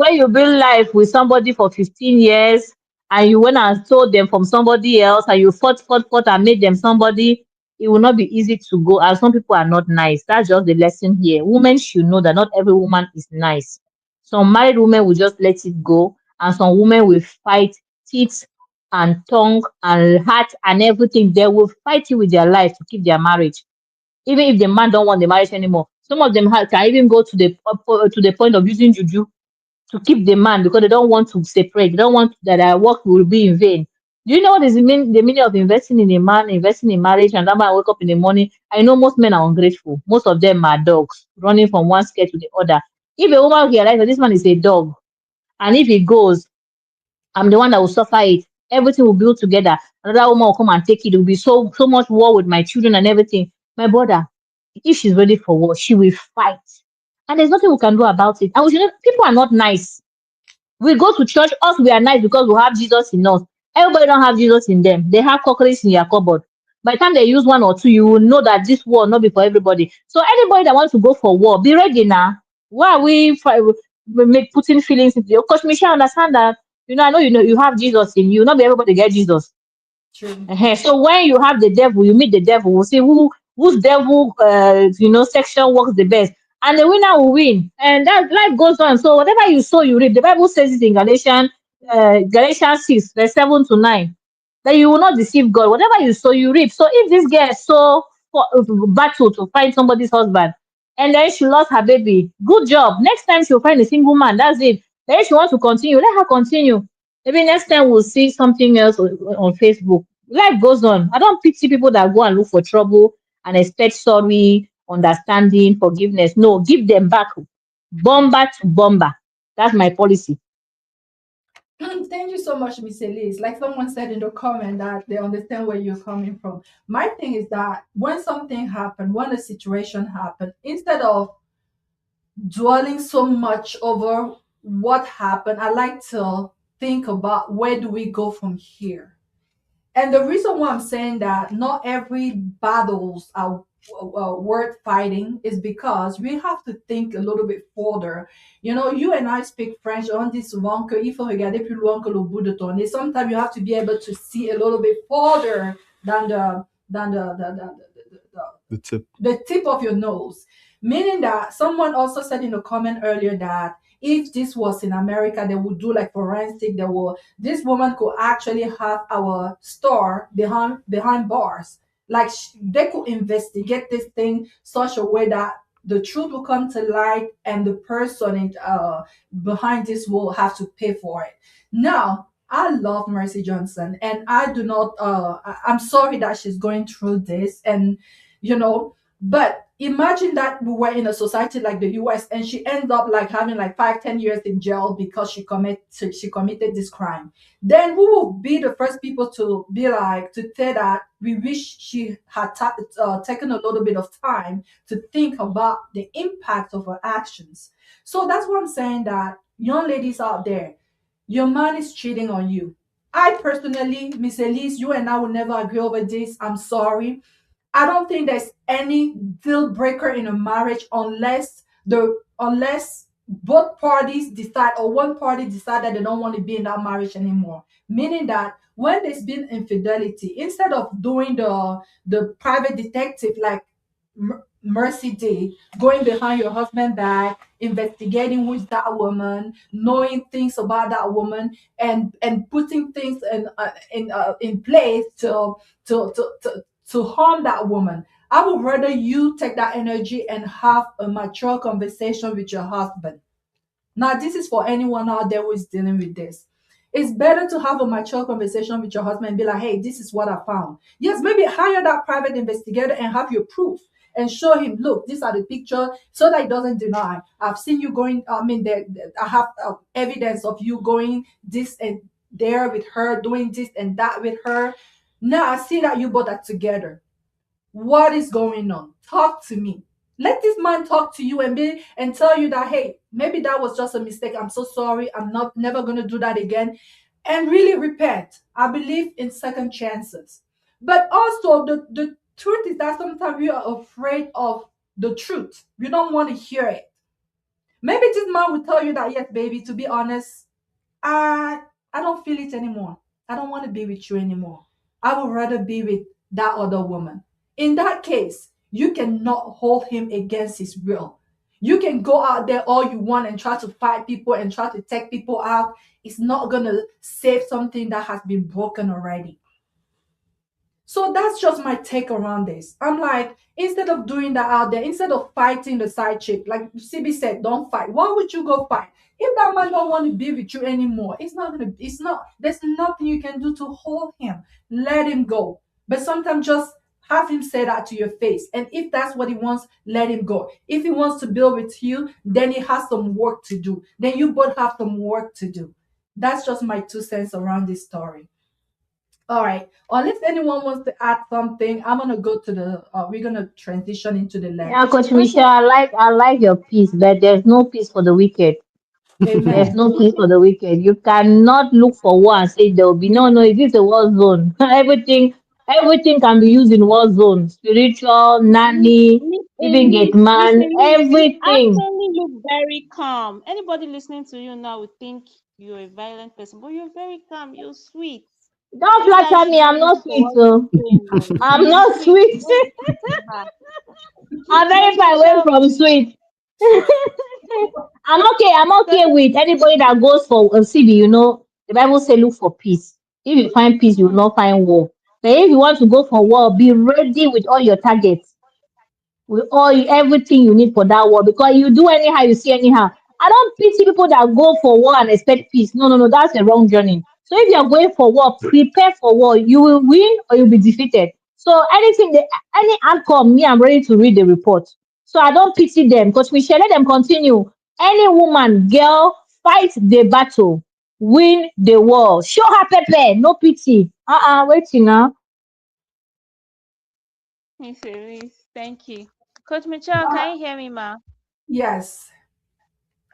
Speaker 4: life with somebody for 15 years and you went and stole them from somebody else and you fought and made them somebody, it will not be easy to go. And some people are not nice. That's just the lesson here. Women should know that not every woman is nice. Some married women will just let it go, and some women will fight teeth and tongue and heart and everything. They will fight you with their life to keep their marriage, even if the man don't want the marriage anymore. Some of them can even go to the point of using juju to keep the man because they don't want to separate. They don't want that their work will be in vain. Do you know what is the meaning of investing in a man, investing in marriage? And that man wake up in the morning. I know most men are ungrateful. Most of them are dogs running from one scare to the other. If a woman realizes that this man is a dog, and if he goes, I'm the one that will suffer it. Everything will build together. Another woman will come and take it. It will be so much war with my children and everything. My brother, if she's ready for war, she will fight. And there's nothing we can do about it. And we should, people are not nice. We go to church, us we are nice because we have Jesus in us. Everybody don't have Jesus in them. They have cockroaches in their cupboard. By the time they use one or two, you will know that this war not be for everybody. So anybody that wants to go for war, be ready now. Why are we make putting feelings into your coach Michelle understand that? You know you have Jesus in you. Not be everybody get Jesus.
Speaker 1: True.
Speaker 4: So when you have the devil, you meet the devil. We'll see whose devil section works the best, and the winner will win. And that life goes on. So whatever you sow, you reap. The Bible says it in Galatians 6 verse 7 to 9 that you will not deceive God. Whatever you sow, you reap. So if this girl so battle to find somebody's husband, and then she lost her baby, good job. Next time she'll find a single man. That's it. Then she wants to continue. Let her continue. Maybe next time we'll see something else on Facebook. Life goes on. I don't pity people that go and look for trouble and expect sorry, understanding, forgiveness. No, give them back bomber to bomber. That's my policy.
Speaker 1: Thank you so much, Miss Elise. Like someone said in the comment that they understand where you're coming from. My thing is that when something happened, when a situation happened, instead of dwelling so much over what happened, I like to think about where do we go from here. And the reason why I'm saying that not every battles are worth fighting is because we have to think a little bit further. You know, you and I speak French. On dit souvent que il faut regarder plus loin que le bout de ton nez. Sometimes you have to be able to see a little bit further than the
Speaker 3: The tip.
Speaker 1: the tip of your nose. Meaning that someone also said in a comment earlier that if this was in America, they would do like forensic. They will. This woman could actually have our store behind bars. Like they could investigate this thing such a way that the truth will come to light, and the person behind this will have to pay for it. Now, I love Mercy Johnson, and I do not. I'm sorry that she's going through this, and you know, but imagine that we were in a society like the US and she ends up like having like 5, 10 years in jail because she committed this crime. Then who will be the first people to be like to say that we wish she had taken a little bit of time to think about the impact of her actions. So that's what I'm saying, that young ladies out there, your man is cheating on you. I personally, Miss Elise, you and I will never agree over this. I'm sorry. I don't think there's any deal breaker in a marriage unless both parties decide, or one party decide that they don't want to be in that marriage anymore. Meaning that when there's been infidelity, instead of doing the private detective like Mercy did, going behind your husband back, investigating who's that woman, knowing things about that woman, and putting things in place to harm that woman. I would rather you take that energy and have a mature conversation with your husband. Now, this is for anyone out there who is dealing with this. It's better to have a mature conversation with your husband and be like, hey, this is what I found. Yes, maybe hire that private investigator and have your proof and show him, look, these are the picture, so that he doesn't deny. I've seen you going, I have evidence of you going this and there with her, doing this and that with her. Now I see that you both are together. What is going on? Talk to me. Let this man talk to you and tell you that, hey, maybe that was just a mistake. I'm so sorry. I'm not never gonna do that again. And really repent. I believe in second chances. But also the truth is that sometimes we are afraid of the truth. We don't want to hear it. Maybe this man will tell you that, yes, baby, to be honest, I I don't feel it anymore. I don't want to be with you anymore. I would rather be with that other woman. In that case, you cannot hold him against his will. You can go out there all you want and try to fight people and try to take people out. It's not gonna save something that has been broken already. So that's just my take around this. I'm like, instead of doing that out there, instead of fighting the side chick, like CB said, don't fight. Why would you go fight? If that man don't want to be with you anymore, there's nothing you can do to hold him. Let him go. But sometimes just have him say that to your face. And if that's what he wants, let him go. If he wants to build with you, then he has some work to do. Then you both have some work to do. That's just my 2 cents around this story. All right. Unless anyone wants to add something, I'm gonna go to the. We're gonna transition into the
Speaker 4: Yeah,
Speaker 1: next.
Speaker 4: Coach
Speaker 2: Okay.
Speaker 4: Michelle, I like your peace, but there's no peace for the wicked. There's
Speaker 1: Amen.
Speaker 4: no peace for the wicked. You cannot look for war and say there will be no. It is a war zone. Everything can be used in war zone. Spiritual, nanny,
Speaker 2: Miss
Speaker 4: even gate
Speaker 2: Elise, Miss
Speaker 4: man,
Speaker 2: Elise, you
Speaker 4: everything.
Speaker 2: actually look very calm. Anybody listening to you now would think you're a violent person, but you're very calm. You're sweet.
Speaker 4: Don't
Speaker 2: This guy
Speaker 4: flatter me.
Speaker 2: shouldn't
Speaker 4: I'm not
Speaker 2: listen to
Speaker 4: sweet,
Speaker 2: what you're
Speaker 4: so
Speaker 2: saying. No.
Speaker 4: I'm
Speaker 2: You're
Speaker 4: not
Speaker 2: sweet.
Speaker 4: sweet.
Speaker 2: Don't listen to her.
Speaker 4: I'm very
Speaker 2: Coach
Speaker 4: far away
Speaker 2: Michelle,
Speaker 4: from sweet. I'm okay. I'm
Speaker 2: Coach
Speaker 4: okay with anybody that goes for a CB. The Bible say look for peace. If you find peace, you will
Speaker 2: Hmm.
Speaker 4: not find war. But if you want to go for war, be ready with all your targets, with all everything you need for that war. Because you do anyhow, you see anyhow. I don't pity people that go for war and expect peace. No, no, no, that's a wrong journey. So if you're going for war, prepare for war. You will win or you'll be defeated. So any outcome, me, I'm ready to read the report. So I don't pity them because we shall let them continue. Any woman, girl, fight the battle, win the war. Show her pepper, no pity. Waiting now.
Speaker 2: Miss Elise, thank you. Coach Michelle,
Speaker 1: Uh,
Speaker 2: can you hear me, ma?
Speaker 1: yes.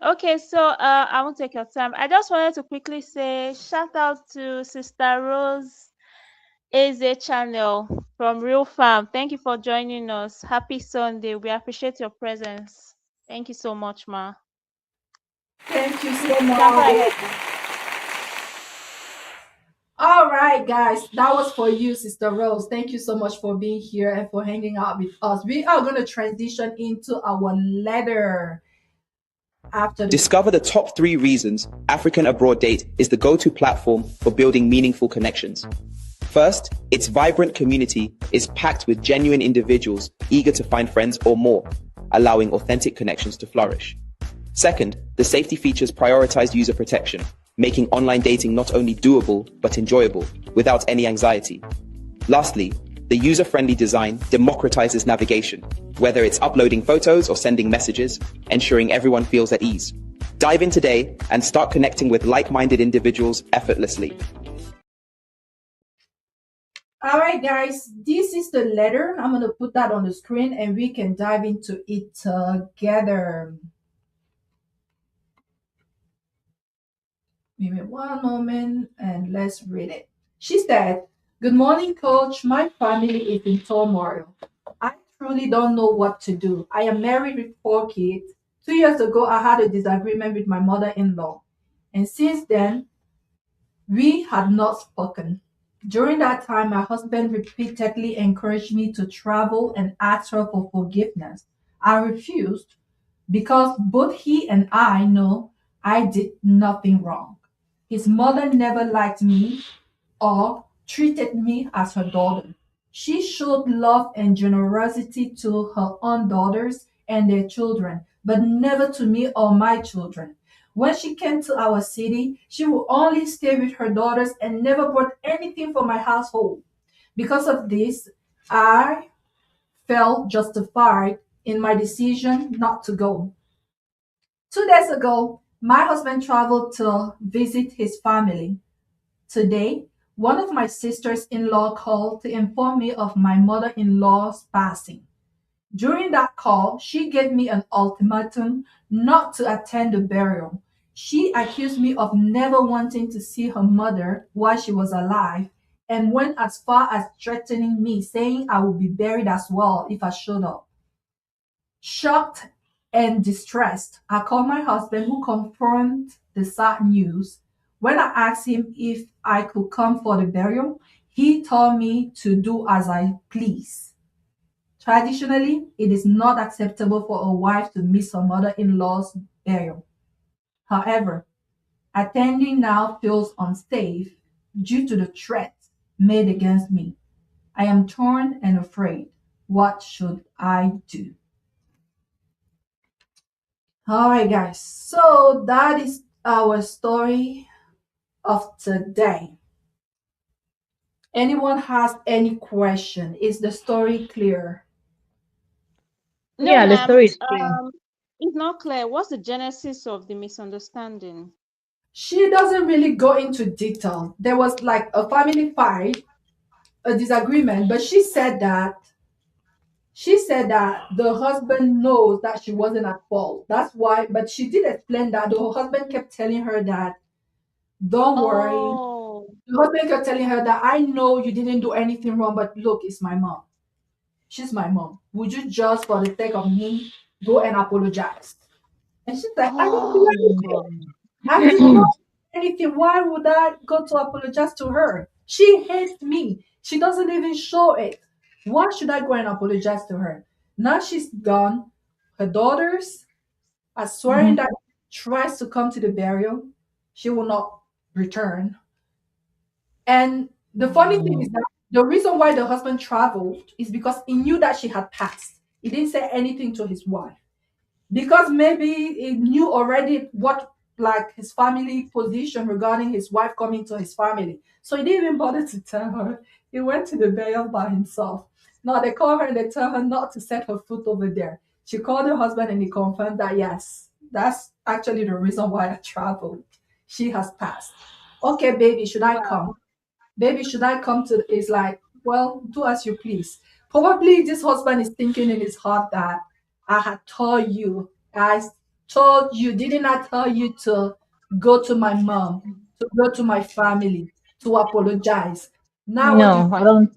Speaker 2: Okay, so I won't take your time. I just wanted to quickly say shout out to Sister Rose AZ channel from Real Farm. Thank you for joining us. Happy Sunday. We appreciate your presence. Thank you so much, ma.
Speaker 1: Thank you
Speaker 2: Yes,
Speaker 1: so
Speaker 2: you can go
Speaker 1: much.
Speaker 2: ahead, ma.
Speaker 1: All right, guys, that was for you, Sister Rose. Thank you so much for being here and for hanging out with us. We are going to transition into our letter after this.
Speaker 6: Discover the top 3 reasons African Abroad Date is the go-to platform for building meaningful connections. First, its vibrant community is packed with genuine individuals eager to find friends or more, allowing authentic connections to flourish. Second, the safety features prioritize user protection, making online dating not only doable but enjoyable, without any anxiety. Lastly, the user-friendly design democratizes navigation, whether it's uploading photos or sending messages, ensuring everyone feels at ease. Dive in today and start connecting with like-minded individuals effortlessly.
Speaker 1: All right, guys, this is the letter. I'm going to put that on the screen and we can dive into it together. Give me one moment and let's read it. She said, "Good morning, coach. My family is in turmoil. I truly don't know what to do. I am married with 4 kids. 2 years ago, I had a disagreement with my mother in law. And since then, we had not spoken. During that time, my husband repeatedly encouraged me to travel and ask her for forgiveness. I refused because both he and I know I did nothing wrong. His mother never liked me or treated me as her daughter. She showed love and generosity to her own daughters and their children, but never to me or my children. When she came to our city, she would only stay with her daughters and never brought anything for my household. Because of this, I felt justified in my decision not to go. 2 days ago, my husband traveled to visit his family. Today, one of my sisters in law called to inform me of my mother in law's passing. During that call, she gave me an ultimatum not to attend the burial. She accused me of never wanting to see her mother while she was alive and went as far as threatening me, saying I would be buried as well if I showed up. Shocked and distressed, I called my husband, who confirmed the sad news. When I asked him if I could come for the burial, he told me to do as I please. Traditionally, it is not acceptable for a wife to miss her mother in law's burial. However, attending now feels unsafe due to the threats made against me. I am torn and afraid. What should I do? All right, guys. So that is our story of today. Anyone has any question? Is the story clear?
Speaker 2: No,
Speaker 4: Yeah, the
Speaker 2: ma'am.
Speaker 4: story is clear.
Speaker 2: It's not clear. What's the genesis of the misunderstanding?
Speaker 1: She doesn't really go into detail. There was like a family fight, a disagreement, but she said that the husband knows that she wasn't at fault. That's why, but she did explain that the husband kept telling her that, don't worry.
Speaker 2: Oh,
Speaker 1: The husband kept telling her that, I know you didn't do anything wrong, but look, it's my mom. She's my mom. Would you just, for the sake of me, go and apologize? And she's like, I didn't do
Speaker 2: oh
Speaker 1: anything.
Speaker 2: God.
Speaker 1: I did not do anything. Why would I go to apologize to her? She hates me. She doesn't even show it. Why should I go and apologize to her? Now she's gone. Her daughters are swearing
Speaker 4: Mhm.
Speaker 1: that if she tries to come to the burial, she will not return. And the funny thing is
Speaker 4: Mm.
Speaker 1: that the reason why the husband traveled is because he knew that she had passed. He didn't say anything to his wife because maybe he knew already what, like, his family position regarding his wife coming to his family. So he didn't even bother to tell her. He went to the burial by himself. Now they call her and they tell her not to set her foot over there. She called her husband and he confirmed that yes, that's actually the reason why I traveled. She has passed. Okay, baby, should I come?
Speaker 2: Wow.
Speaker 1: Baby, should I come to? Is like, well, do as you please. Probably this husband is thinking in his heart that I had told you, I told you, didn't I tell you to go to my mom, to go to my family, to apologize? Now what do you
Speaker 4: No, I don't.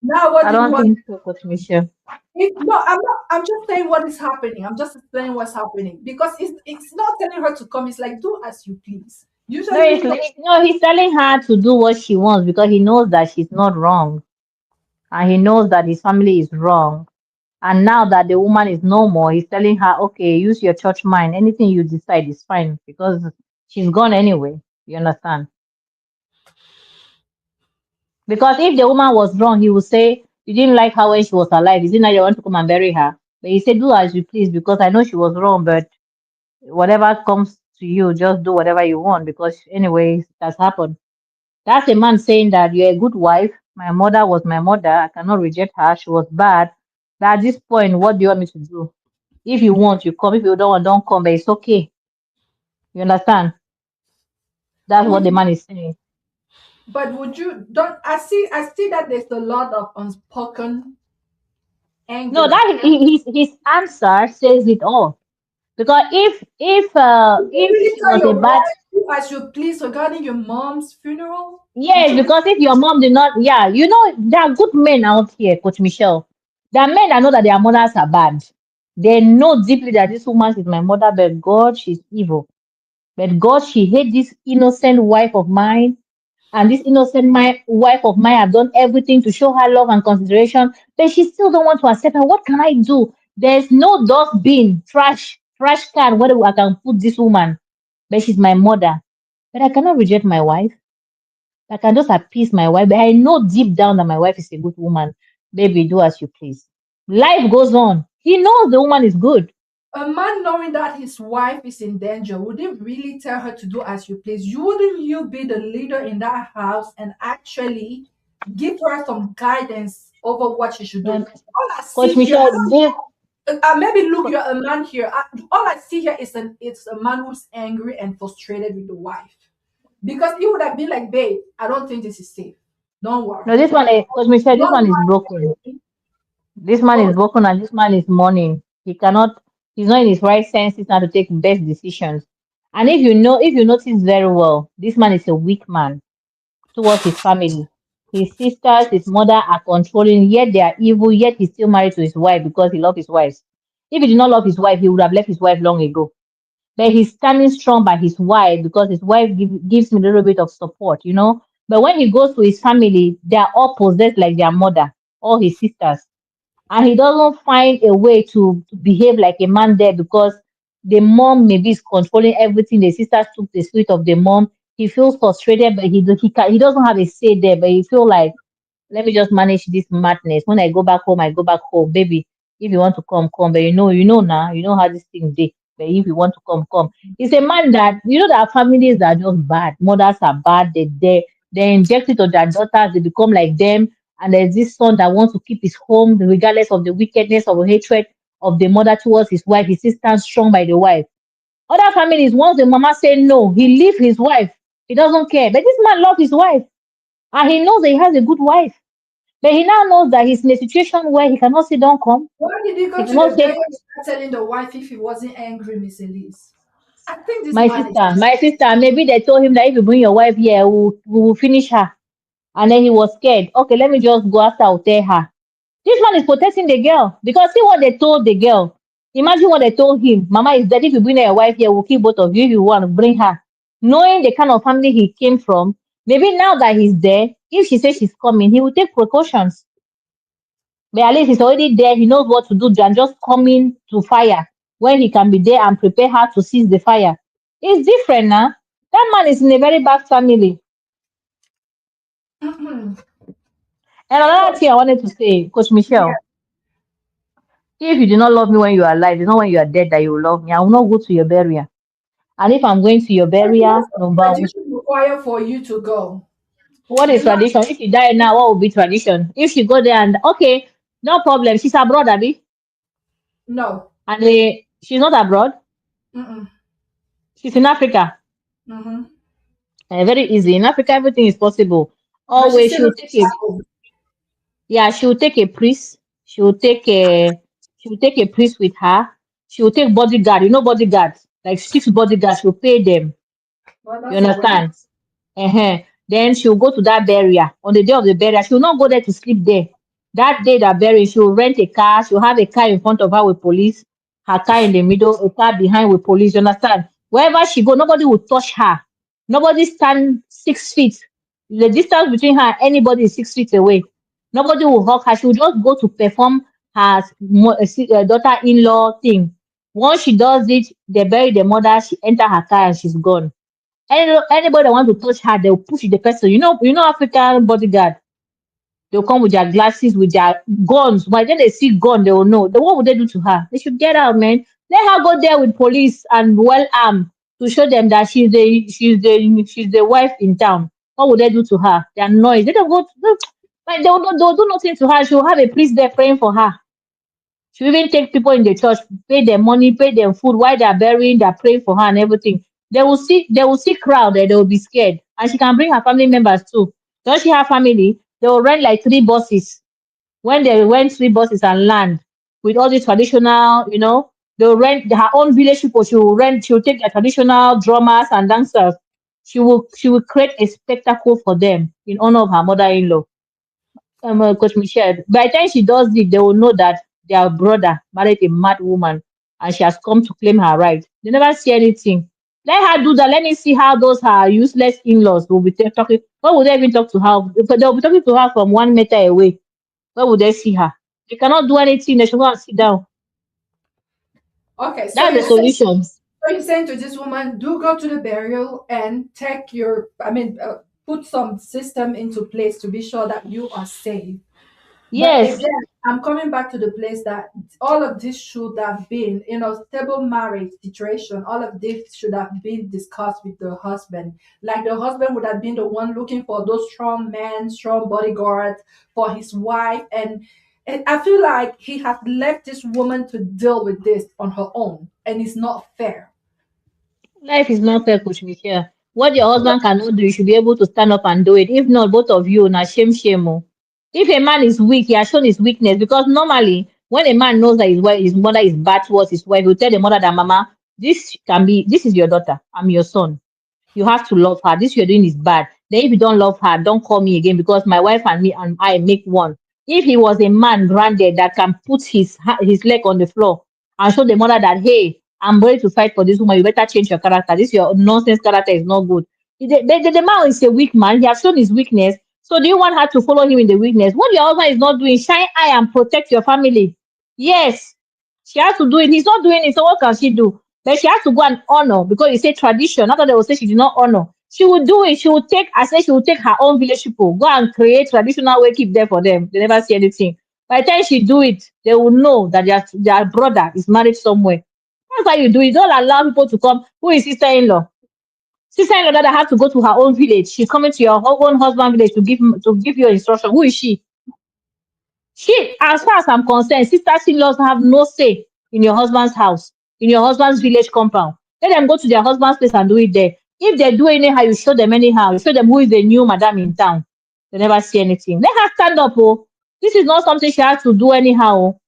Speaker 1: now what
Speaker 4: I
Speaker 1: do you
Speaker 4: don't
Speaker 1: want?
Speaker 4: think so, Coach Michelle.
Speaker 1: No, I'm not. I'm just saying what is happening. I'm just explaining what's happening because it's not telling her to come. It's like, do as you please.
Speaker 4: No,
Speaker 1: Usually people
Speaker 4: no, he's telling her to do what she wants because he knows that she's not wrong, and he knows that his family is wrong. And now that the woman is no more, he's telling her, okay, use your church mind. Anything you decide is fine because she's gone anyway. You understand? Because if the woman was wrong, he would say, you didn't like her when she was alive. Is it now you want to come and bury her? But he said, do as you please because I know she was wrong, but whatever comes to you, just do whatever you want because anyway, that's happened. That's a man saying that you're a good wife. My mother was my mother. I cannot reject her. She was bad. But at this point, what do you want me to do? If you want, you come. If you don't want, don't come. But it's okay. You understand? That's what
Speaker 1: would
Speaker 4: the
Speaker 1: you,
Speaker 4: man is saying.
Speaker 1: but would you don't I see that there's a lot of unspoken
Speaker 4: No,
Speaker 1: anger.
Speaker 4: that his answer says it all. Because
Speaker 1: Did you
Speaker 4: if
Speaker 1: really
Speaker 4: she
Speaker 1: tell
Speaker 4: was a
Speaker 1: your
Speaker 4: bad,
Speaker 1: wife do as you please regarding your mom's funeral? Did
Speaker 4: yes,
Speaker 1: you really?
Speaker 4: because if your mom did not, yeah, you know, there are good men out here, Coach Michelle. There are men that know that their mothers are bad. They know deeply that this woman is my mother, but God, she's evil. But God, she hates this innocent wife of mine. And this innocent wife of mine have done everything to show her love and consideration, but she still don't want to accept her. What can I do? There's no dustbin, trash can where I can put this woman. But she's my mother. But I cannot reject my wife. I can just appease my wife. But I know deep down that my wife is a good woman. Baby, do as you please. Life goes on. He knows the woman is good.
Speaker 1: A man knowing that his wife is in danger, would he really tell her to do as you please? You wouldn't you be the leader in that house and actually give her some guidance over what she should do?
Speaker 4: Um,
Speaker 1: All I
Speaker 4: Coach
Speaker 1: see here,
Speaker 4: Michelle, this
Speaker 1: maybe look, you're a man here. All I see here is it's a man who's angry and frustrated with the wife because he would have been like, "Babe, I don't think this is safe. Don't
Speaker 4: no,
Speaker 1: worry.
Speaker 4: this one, Coach Michelle, this
Speaker 1: Don't
Speaker 4: one is broken.
Speaker 1: worry."
Speaker 4: This man is
Speaker 1: Oh,
Speaker 4: broken and this man is mourning. He's not in his right senses now to take best decisions. And if you notice very well, this man is a weak man towards his family. His sisters, his mother are controlling, yet they are evil, yet he's still married to his wife because he loves his wife. If he did not love his wife, he would have left his wife long ago. But he's standing strong by his wife because his wife gives him a little bit of support. But when he goes to his family, they are all possessed like their mother, all his sisters, and he doesn't find a way to behave like a man there because the mom maybe is controlling everything. The sisters took the sweet of the mom. He feels frustrated, but he doesn't have a say there. But he feel like, let me just manage this madness. When I go back home, I go back home, baby. If you want to come, come. But you know now, you know how this thing dey. But if you want to come, come. He's a man that there are families that are just bad. Mothers are bad. They inject it on their daughters. They become like them. And there's this son that wants to keep his home, regardless of the wickedness or hatred of the mother towards his wife. He still stands strong by the wife. Other families, once the mama say no, he leave his wife. He doesn't care. But this man loves his wife, and he knows that he has a good wife. But he now knows that he's in a situation where he cannot sit down come.
Speaker 1: why did he
Speaker 4: He
Speaker 1: go to
Speaker 4: cannot
Speaker 1: the burial
Speaker 4: say,
Speaker 1: and start telling the wife if he wasn't angry, Miss Elise? I think this
Speaker 4: my
Speaker 1: man is
Speaker 4: sister,
Speaker 1: just
Speaker 4: my sister, maybe they told him that if you bring your wife here, we will finish her. And then he was scared. Okay, let me just go after I'll tell her. This man is protecting the girl because see what they told the girl. Imagine what they told him. Mama is dead. If you bring your wife here, we'll kill both of you if you want to bring her. Knowing the kind of family he came from, maybe now that he's there, if she says she's coming, he will take precautions. But at least he's already there. He knows what to do than just coming to fire when he can be there and prepare her to seize the fire. It's different now. That man is in a very bad family. And another
Speaker 1: so
Speaker 4: thing I wanted to say, Coach
Speaker 1: yeah.
Speaker 4: Michelle, if you do not love me when you are alive, it's not when you are dead that you will love me. I will not go to your burial. And if I'm going to your
Speaker 1: What
Speaker 4: burial,
Speaker 1: does
Speaker 4: number
Speaker 1: tradition require for you to go?
Speaker 4: what is
Speaker 1: You're not.
Speaker 4: tradition? If you die now, what will be tradition? If she go there and okay, no problem. She's abroad, Abby,
Speaker 1: No.
Speaker 4: and she's not abroad.
Speaker 1: Mm-mm.
Speaker 4: She's in Africa.
Speaker 1: Mm-hmm.
Speaker 4: Very easy. In Africa, everything is possible.
Speaker 1: But she
Speaker 4: Always,
Speaker 1: still lives in home.
Speaker 4: she will take a priest. She will take a priest with her. She will take bodyguard. Bodyguards, like 6 bodyguards. She'll pay them.
Speaker 1: Well,
Speaker 4: You
Speaker 1: that's already.
Speaker 4: understand? Then she'll go to that burial. On the day of the burial, she'll not go there to sleep there. That day that burial, she'll rent a car. She'll have a car in front of her with police, her car in the middle, a car behind with police. You understand? Wherever she go, nobody will touch her. Nobody stand 6 feet. The distance between her and anybody is 6 feet away. Nobody will hug her. She will just go to perform her daughter-in-law thing. Once she does it, they bury the mother. She enter her car and she's gone. Anybody that want to touch her, they'll push the person. African bodyguard. They'll come with their glasses, with their guns. By then they see gun, they will know. Then what would they do to her? They should get out, man. Let her go there with police and well armed to show them that she's the wife in town. What would they do to her? They are noise. They don't go. Like they'll do nothing to her. She'll have a priest there praying for her. She even take people in the church, pay them money, pay them food while they're burying, they're praying for her and everything. They will see crowd and they will be scared. And she can bring her family members too. Don't she have family? They will rent like 3 buses. When they rent 3 buses and land with all the traditional, they'll rent her own village people. She'll take their traditional drummers and dancers. She will create a spectacle for them in honor of her mother-in-law, Coach Michelle. By the time she does it, they will know that their brother married a mad woman and she has come to claim her right. They never see anything. Let her do that. Let me see how those her useless in-laws will be talking. What would they even talk to her? If they'll be talking to her from 1 meter away. Where would they see her? They cannot do anything. They should go and sit down.
Speaker 1: Okay, so
Speaker 4: That's the
Speaker 1: you say
Speaker 4: solution.
Speaker 1: so you're saying to this woman, do go to the burial and take your, put some system into place to be sure that you are safe. But
Speaker 4: Yes.
Speaker 1: again, I'm coming back to the place that all of this should have been, stable marriage situation, all of this should have been discussed with the husband. Like the husband would have been the one looking for those strong men, strong bodyguards for his wife. And I feel like he has left this woman to deal with this on her own. And it's not fair.
Speaker 4: Life is not fair, Coach Michelle. What your husband cannot do, you should be able to stand up and do it. If not, both of you, na shame, shame. Oh. If a man is weak, he has shown his weakness because normally, when a man knows that his mother is bad towards his wife, he'll tell the mother that, Mama, this is your daughter. I'm your son. You have to love her. This you're doing is bad. Then if you don't love her, don't call me again because my wife and me and I make one. If he was a man grounded that can put his leg on the floor and show the mother that, hey, I'm ready to fight for this woman, you better change your character. This your nonsense character is not good. The man is a weak man. He has shown his weakness. So do you want her to follow him in the weakness? What your husband is not doing, shine eye and protect your family. Yes, she has to do it. He's not doing it. So what can she do? But she has to go and honor because you say tradition. Not that they will say she did not honor. She will do it. I say she will take her own village people, go and create traditional way, keep there for them. They never see anything. By the time she do it, they will know that their brother is married somewhere. That's how you do it. Don't allow people to come. Who is sister-in-law? Sister-in-law that have to go to her own village. She's coming to your own husband village to give you instruction. Who is she? As far as I'm concerned, sisters-in-laws have no say in your husband's house, in your husband's village compound. Let them go to their husband's place and do it there. If they do anyhow, you show them anyhow. You show them who is the new madam in town. They never see anything. Let her stand up, oh. This is not something she has to do anyhow. Oh.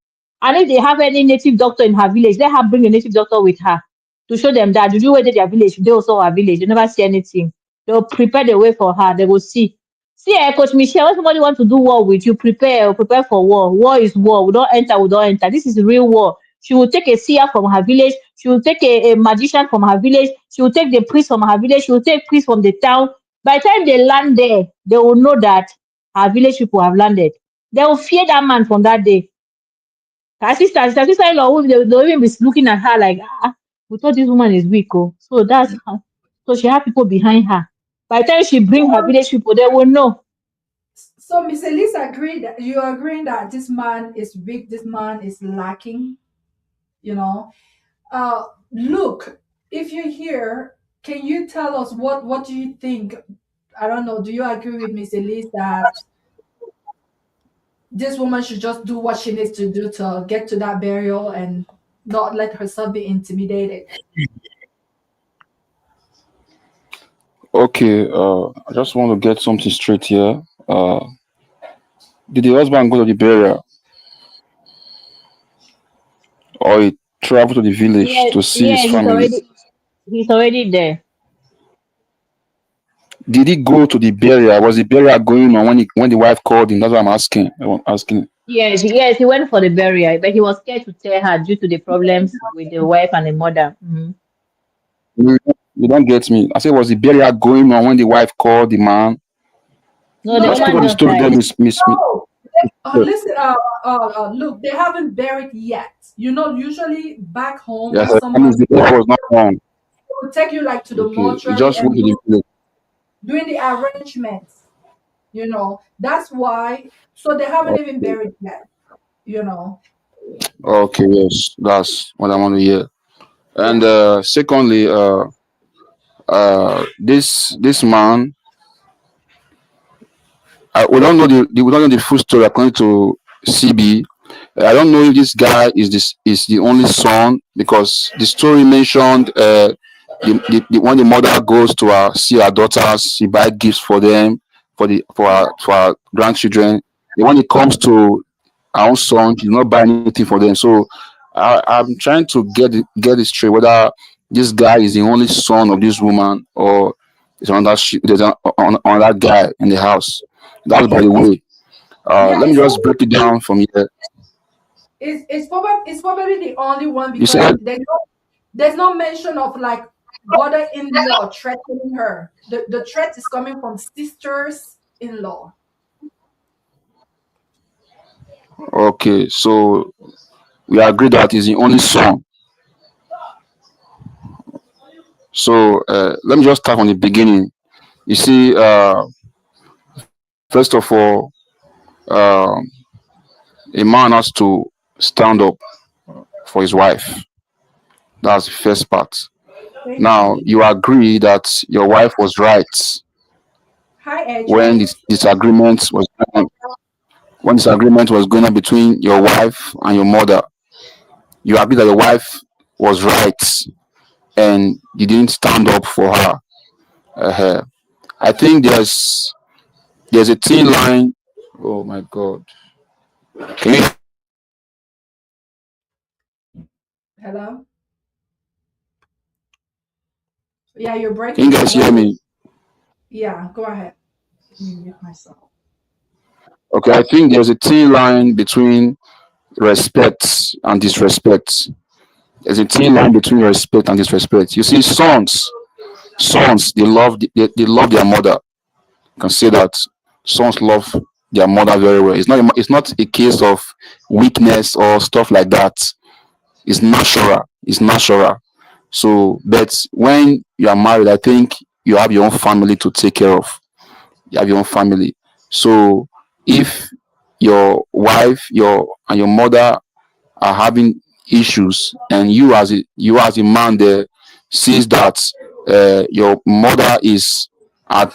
Speaker 4: And if they have any native doctor in her village, let her bring a native doctor with her to show them that. Did you wait at their village? They also her village. They never see anything. They'll prepare the way for her. They will see. See, Coach Michelle, when somebody wants to do war with you, prepare for war. War is war. We don't enter. This is real war. She will take a seer from her village. She will take a magician from her village. She will take the priest from her village. She will take priest from the town. By the time they land there, they will know that her village people have landed. They will fear that man from that day. Her sister-in-law, they'll even be looking at her like, we thought this woman is weak. Oh. So that's how. So she have people behind her. By the time she bring her village people, they will know.
Speaker 1: So Miss Elise agreed that you're agreeing that this man is weak, this man is lacking, you know. Look, if you're here, can you tell us what do you think? I don't know. Do you agree with Miss Elise that this woman should just do what she needs to do to get to that burial and not let herself be intimidated?
Speaker 5: Okay, I just want to get something straight here. Did the husband go to the burial or he traveled to the village
Speaker 4: Yeah,
Speaker 5: to see his
Speaker 4: yeah,
Speaker 5: family?
Speaker 4: he's already there.
Speaker 5: Did he go to the burial? Was the burial going on when the wife called him? That's what I'm asking. I'm asking.
Speaker 4: Yes, he went for the burial, but he was scared to tell her due to the problems with the wife and the mother. Mhm.
Speaker 5: Yeah, You don't get me. I said, was the burial going on when the wife called the man?
Speaker 4: No, the
Speaker 1: No,
Speaker 5: Because
Speaker 1: they
Speaker 5: part
Speaker 4: woman
Speaker 5: of the
Speaker 4: just
Speaker 5: story there,
Speaker 4: died.
Speaker 5: miss.
Speaker 1: no. Listen, look, they haven't buried yet. You know, usually back home when
Speaker 5: Yes, that means
Speaker 1: someone
Speaker 5: the wife was not wrong.
Speaker 1: will take you like to the
Speaker 5: Okay, he
Speaker 1: mortuary
Speaker 5: just went
Speaker 1: and
Speaker 5: to the village.
Speaker 1: doing the arrangements. You know, that's why. So they haven't even
Speaker 5: Okay,
Speaker 1: buried yet. You know,
Speaker 5: okay, yes, that's what I want to hear. And
Speaker 1: yeah.
Speaker 5: secondly, this man, we don't know we don't know the full story according to CB. I don't know if this guy is the only son because the story mentioned when the mother goes to see her daughters, she buy gifts for them for her grandchildren. And when it comes to our own son, she did not buy anything for them. So I'm trying to get it straight whether this guy is the only son of this woman or there's another guy in the house. That's by the way.
Speaker 1: Yeah,
Speaker 5: Let me just break it down from here.
Speaker 1: it's probably the only one
Speaker 5: You
Speaker 1: because
Speaker 5: said
Speaker 1: there's no mention of like brother-in-law threatening her. The threat is coming from sisters-in-law.
Speaker 5: okay, so we agree that he's the only son. So let me just start from the beginning. You see, first of all, um, a man has to stand up for his wife. That's the first part.
Speaker 1: Thank
Speaker 5: Now,
Speaker 1: you.
Speaker 5: you agree that your wife was right
Speaker 1: Hi,
Speaker 5: when
Speaker 1: AJ.
Speaker 5: this agreement was going on between your wife and your mother. You agree that your wife was right and you didn't stand up for her. Uh, I think there's a thin line. Oh my God! Can you
Speaker 1: Hello. Yeah, you're
Speaker 5: can you
Speaker 1: breaking up.
Speaker 5: guys hear
Speaker 1: What?
Speaker 5: me?
Speaker 1: Yeah, go ahead. Let me mute myself.
Speaker 5: Okay, I think there's a thin line between respect and disrespect. There's a thin line between respect and disrespect. You see, sons, they love their mother. You can say that sons love their mother very well. It's not a case of weakness or stuff like that. It's natural. It's natural. So, but when you are married, I think you have your own family to take care of. You have your own family. So, if your wife, your mother are having issues, and you as a man there sees that your mother is at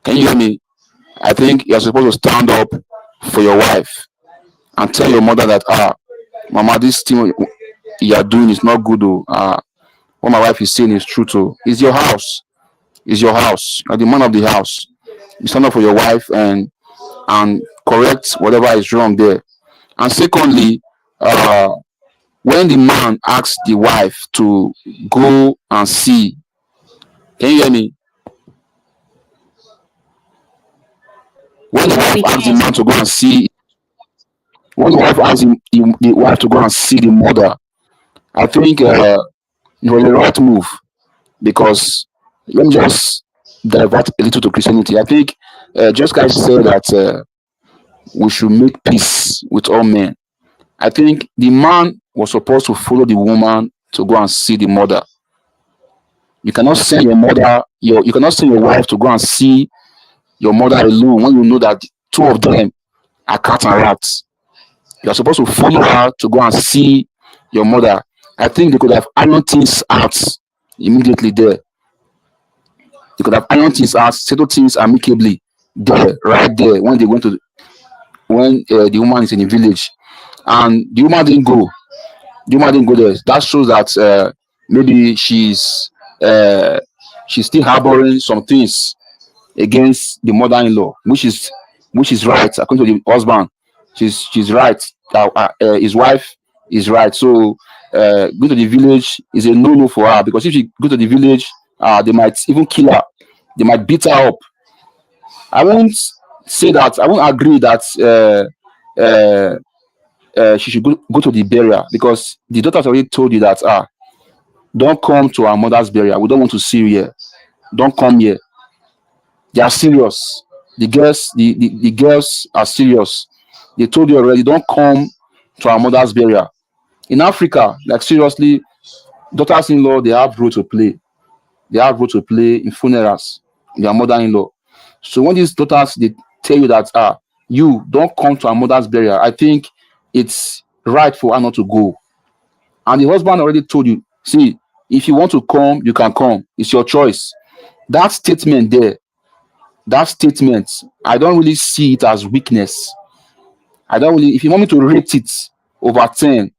Speaker 5: can you hear me? I think you're supposed to stand up for your wife and tell your mother that mama, this thing you are doing is not good. Oh, what my wife is saying is true. Too. It's your house. It's your house. You're the man of the house. You stand up for your wife and correct whatever is wrong there. And secondly, uh, when the man asks the wife to go and see, can you hear me? When the
Speaker 4: Yeah,
Speaker 5: wife
Speaker 4: we
Speaker 5: asks the
Speaker 4: can.
Speaker 5: man to go and see, when the wife asks the wife to go and see the mother, I think it was the right move because let me just divert a little to Christianity. I think just guys said that we should make peace with all men. I think the man was supposed to follow the woman to go and see the mother. You cannot send your mother, you cannot send your wife to go and see your mother alone when you know that two of them are cat and rats. You are supposed to follow her to go and see your mother. I think they could have ironed things out immediately there. They could have ironed things out, settled things amicably there, right there, when they went to when the woman is in the village, and the woman didn't go. The woman didn't go there. That shows that maybe uh, she's still harboring some things against the mother-in-law, which is right according to the husband. She's right. His wife is right. So go to the village is a no-no for her because if she go to the village, they might even kill her. They might beat her up. I won't say that. I won't agree that she should go to the burial, because the daughters already told you that, don't come to our mother's burial. We don't want to see you here. Don't come here. They are serious. The girls are serious. They told you already, don't come to our mother's burial. In Africa, like seriously, daughters-in-law, they have role to play. They have role to play in funerals, their mother-in-law. So when these daughters they tell you that, you don't come to our mother's burial, I think it's right for her not to go. And the husband already told you, see, if you want to come, you can come. It's your choice. That statement there, that statement, I don't really see it as weakness. I don't really, if you want me to rate it over 10,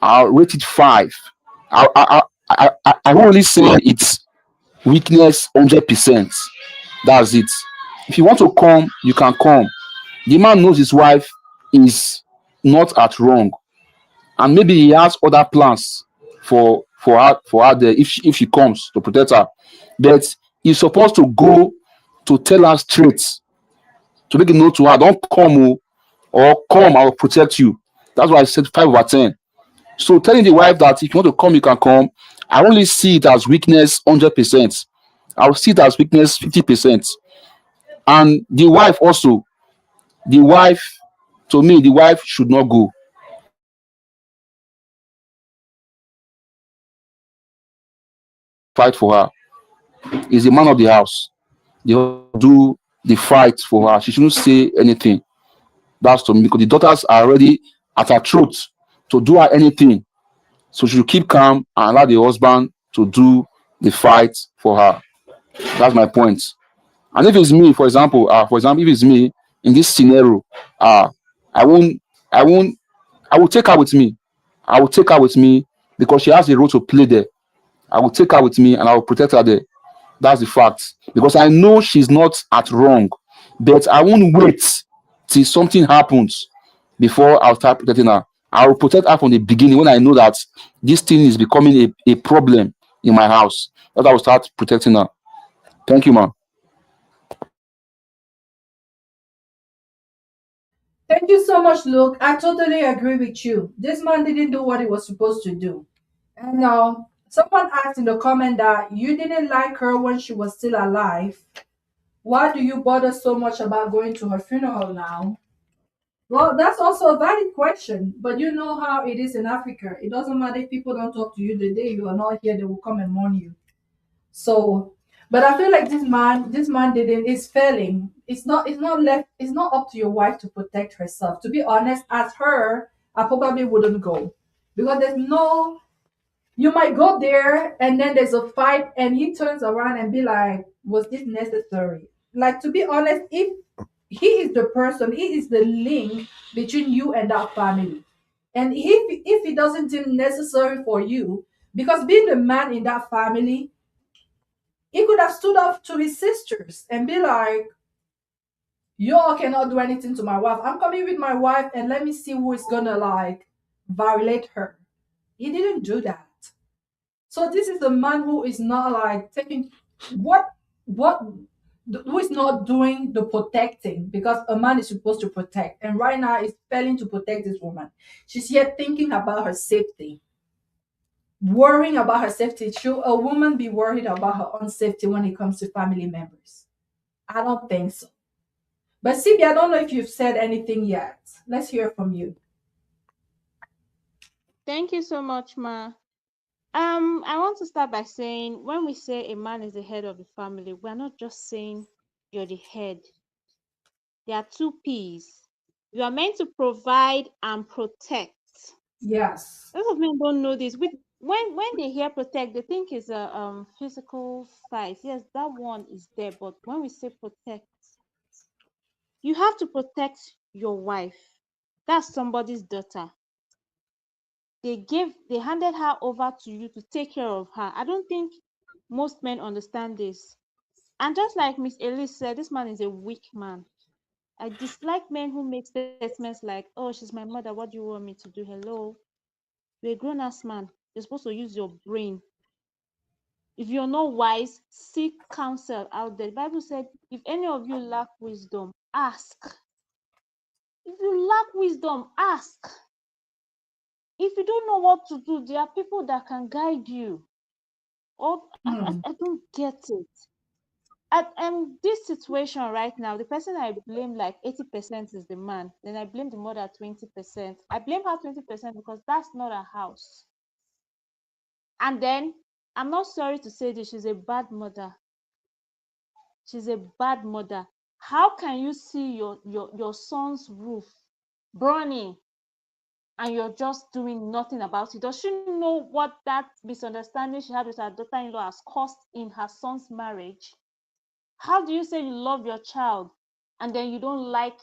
Speaker 5: I'll rate it 5. I won't really say it's weakness 100%. That's it. If you want to come, you can come. The man knows his wife is not at wrong, and maybe he has other plans for her there, if she comes to protect her. But he's supposed to go to tell her straight, to make it known to her, don't come, or come, I will protect you. That's why I said 5/10. So telling the wife that if you want to come, you can come, I only see it as weakness 100%. I'll see it as weakness 50%. And the wife also, the wife, to me, the wife should not go. The husband is the one to fight for her. He's the man of the house. The husband should do the fight for her. She shouldn't say anything. That's to me, because the daughters are already at her throat to do her anything. So she should keep calm and allow the husband to do the fight for her. That's my point. And if it's me, if it's me in this scenario, uh, I won't, I won't, I will take her with me. I will take her with me because she has a role to play there. I will take her with me and I will protect her there. That's the fact. Because I know she's not at wrong, but I won't wait till something happens before I'll start protecting her. I will protect her from the beginning when I know that this thing is becoming a problem in my house. That I will start protecting her. Thank you, man.
Speaker 1: Thank you so much, Luke. I totally agree with you. This man didn't do what he was supposed to do. And now, someone asked in the comment that you didn't like her when she was still alive. Why do you bother so much about going to her funeral now? Well, that's also a valid question, but you know how it is in Africa. It doesn't matter if people don't talk to you the day you are not here, they will come and mourn you. So, but I feel like this man didn't is failing. It's not up to your wife to protect herself. To be honest, as her, I probably wouldn't go. Because there's no you might go there and then there's a fight and he turns around and be like, was this necessary? Like, to be honest, if he is the person, he is the link between you and that family. And if he doesn't seem necessary for you, because being the man in that family, he could have stood up to his sisters and be like, you all cannot do anything to my wife. I'm coming with my wife and let me see who is gonna like violate her. He didn't do that. So this is a man who is not like taking what what who is not doing the protecting, because a man is supposed to protect, and right now is failing to protect this woman. She's here thinking about her safety, worrying about her safety. Should a woman be worried about her own safety when it comes to family members? I don't think so. But Sibi, I don't know if you've said anything yet. Let's hear from you.
Speaker 2: Thank you so much, Ma. I want to start by saying when we say a man is the head of the family, we're not just saying you're the head. There are two P's. You are meant to provide and protect.
Speaker 1: Yes.
Speaker 2: A lot of men don't know this. When they hear protect, they think it's a physical fight. Yes, that one is there, but when we say protect, you have to protect your wife. That's somebody's daughter. They handed her over to you to take care of her. I don't think most men understand this. And just like Miss Elise said, this man is a weak man. I dislike men who make statements like, oh, she's my mother, what do you want me to do? Hello? You're a grown-ass man. You're supposed to use your brain. If you're not wise, seek counsel out there. The Bible said, if any of you lack wisdom, ask. If you lack wisdom, ask. if you don't know what to do, there are people that can guide you. Or I don't get it. At this situation right now, the person I blame like 80% is the man. Then I blame the mother 20%. I blame her 20% because that's not her house. And then I'm not sorry to say this, she's a bad mother. She's a bad mother. How can you see your son's roof burning and you're just doing nothing about it? Does she know what that misunderstanding she had with her daughter-in-law has cost in her son's marriage? How do you say you love your child and then you don't like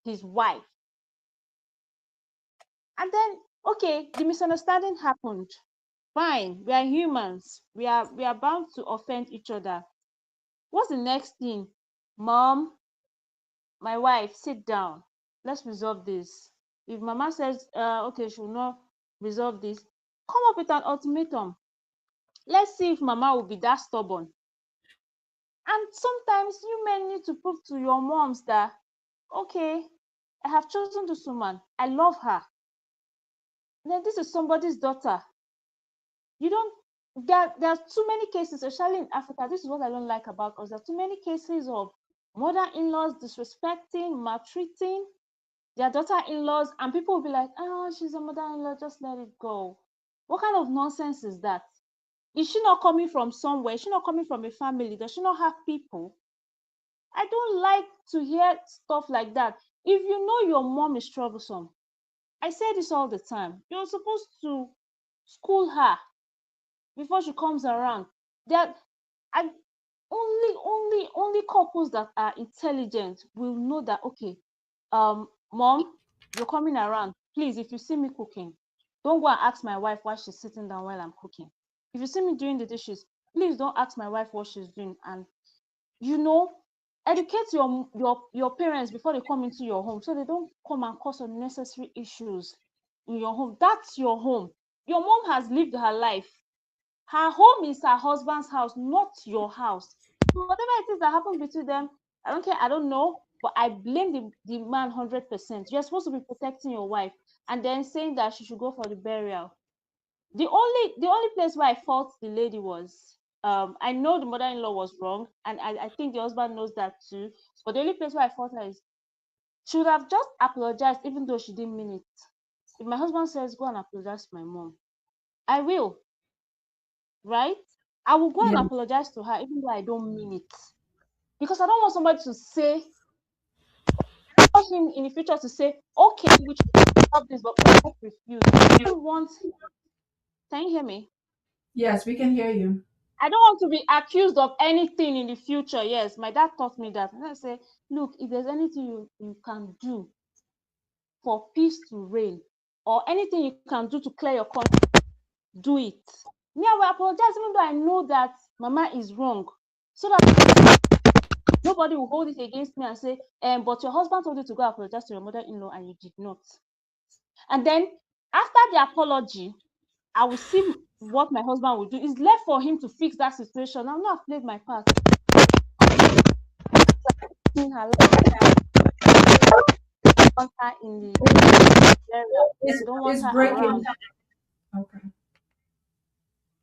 Speaker 2: his wife? And then, okay, the misunderstanding happened. Fine, we are humans. We are bound to offend each other. What's the next thing? Mom, my wife, sit down. Let's resolve this. If mama says, okay, she will not resolve this, come up with an ultimatum. Let's see if mama will be that stubborn. And sometimes you men need to prove to your moms that, okay, I have chosen this woman. I love her. Then this is somebody's daughter. You don't, there are too many cases, especially in Africa. This is what I don't like about us. There are too many cases of mother-in-laws disrespecting, maltreating their daughter-in-laws, and people will be like, oh, she's a mother-in-law, just let it go. What kind of nonsense is that? Is she not coming from somewhere? Is she not coming from a family? Does she not have people? I don't like to hear stuff like that. If you know your mom is troublesome, I say this all the time, you're supposed to school her before she comes around. That I only couples that are intelligent will know that, okay, mom, you're coming around. Please, if you see me cooking, don't go and ask my wife why she's sitting down while I'm cooking. If you see me doing the dishes, please don't ask my wife what she's doing. And you know, educate your parents before they come into your home, so they don't come and cause unnecessary issues in your home. That's your home. Your mom has lived her life. Her home is her husband's house, not your house. So whatever it is that happened between them, I don't care, I don't know, but I blame the man 100%. You're supposed to be protecting your wife and then saying that she should go for the burial. The only place where I fault the lady was, I know the mother-in-law was wrong, and I think the husband knows that too. But the only place where I fault her is she would have just apologized, even though she didn't mean it. If my husband says go and apologize to my mom, I will, right? I will go and
Speaker 1: Yeah.
Speaker 2: apologize to her, even though I don't mean it, because I don't want somebody to say, or him in the future to say, okay, we should stop this, but we both refuse. I don't want. Can you hear me?
Speaker 1: Yes, we can hear you.
Speaker 2: I don't want to be accused of anything in the future. Yes, my dad taught me that. And I say, look, if there's anything you can do for peace to reign, or anything you can do to clear your conscience, do it. Me, I will apologize, even though I know that mama is wrong, so that nobody will hold it against me and say, but your husband told you to go apologize to your mother-in-law and you did not. And then after the apology, I will see what my husband will do. It's left for him to fix that situation. I've not played my part in her life. Want her in the area.
Speaker 1: It's
Speaker 2: You don't want
Speaker 1: it's
Speaker 2: her
Speaker 1: breaking.
Speaker 2: around.
Speaker 1: Okay.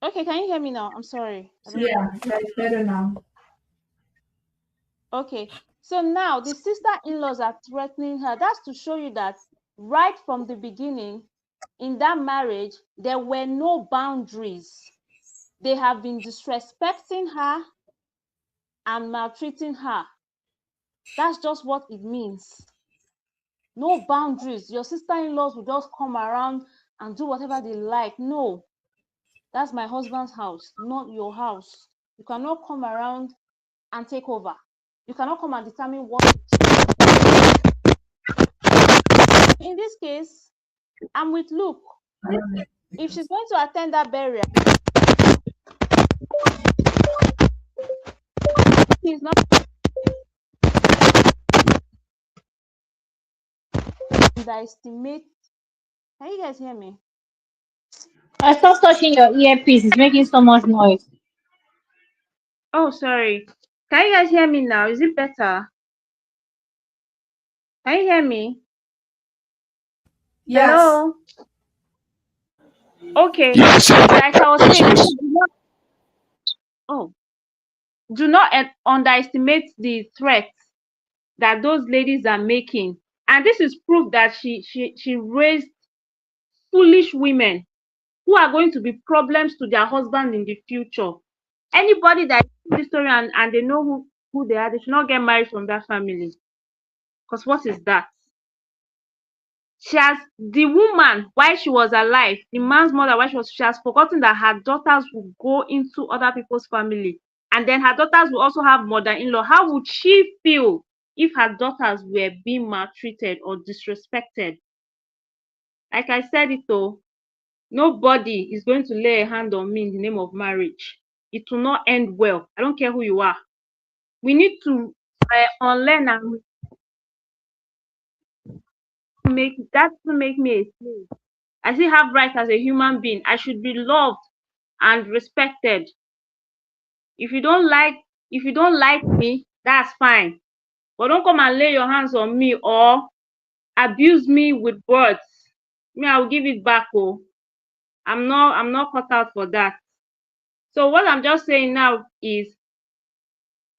Speaker 2: Okay, can you hear me now? I'm sorry. I don't
Speaker 1: Yeah,
Speaker 2: know.
Speaker 1: yeah, it's better now.
Speaker 2: Okay, so now the sister-in-laws are threatening her. That's to show you that right from the beginning in that marriage, there were no boundaries. They have been disrespecting her and maltreating her. That's just what it means. No boundaries. Your sister-in-laws will just come around and do whatever they like. No, that's my husband's house, not your house. You cannot come around and take over. You cannot come and determine what. In this case, I'm with Luke. If she's going to attend that burial, she's not underestimate. Can you guys hear me?
Speaker 4: I stopped touching your earpiece. It's making so much noise.
Speaker 2: Oh, sorry. Can you guys hear me now? Is it better? Can you hear me?
Speaker 1: Yes.
Speaker 2: Hello? Okay,
Speaker 5: Yes.
Speaker 2: like I was
Speaker 5: Yes,
Speaker 2: saying,
Speaker 5: please.
Speaker 2: oh, do not underestimate the threats that those ladies are making. And this is proof that she raised foolish women who are going to be problems to their husband in the future. Anybody that is this story and they know who they are, they should not get married from that family. Because what is that? She has the woman while she was alive, the man's mother while she has forgotten that her daughters will go into other people's family. And then her daughters will also have mother-in-law. How would she feel if her daughters were being maltreated or disrespected? Like I said it though, nobody is going to lay a hand on me in the name of marriage. It will not end well. I don't care who you are. We need to unlearn and make me a slave. I still have rights as a human being. I should be loved and respected. If you don't like if you don't like me, that's fine. But don't come and lay your hands on me or abuse me with words. Me, I will give it back. Oh, I'm not cut out for that. So what I'm just saying now is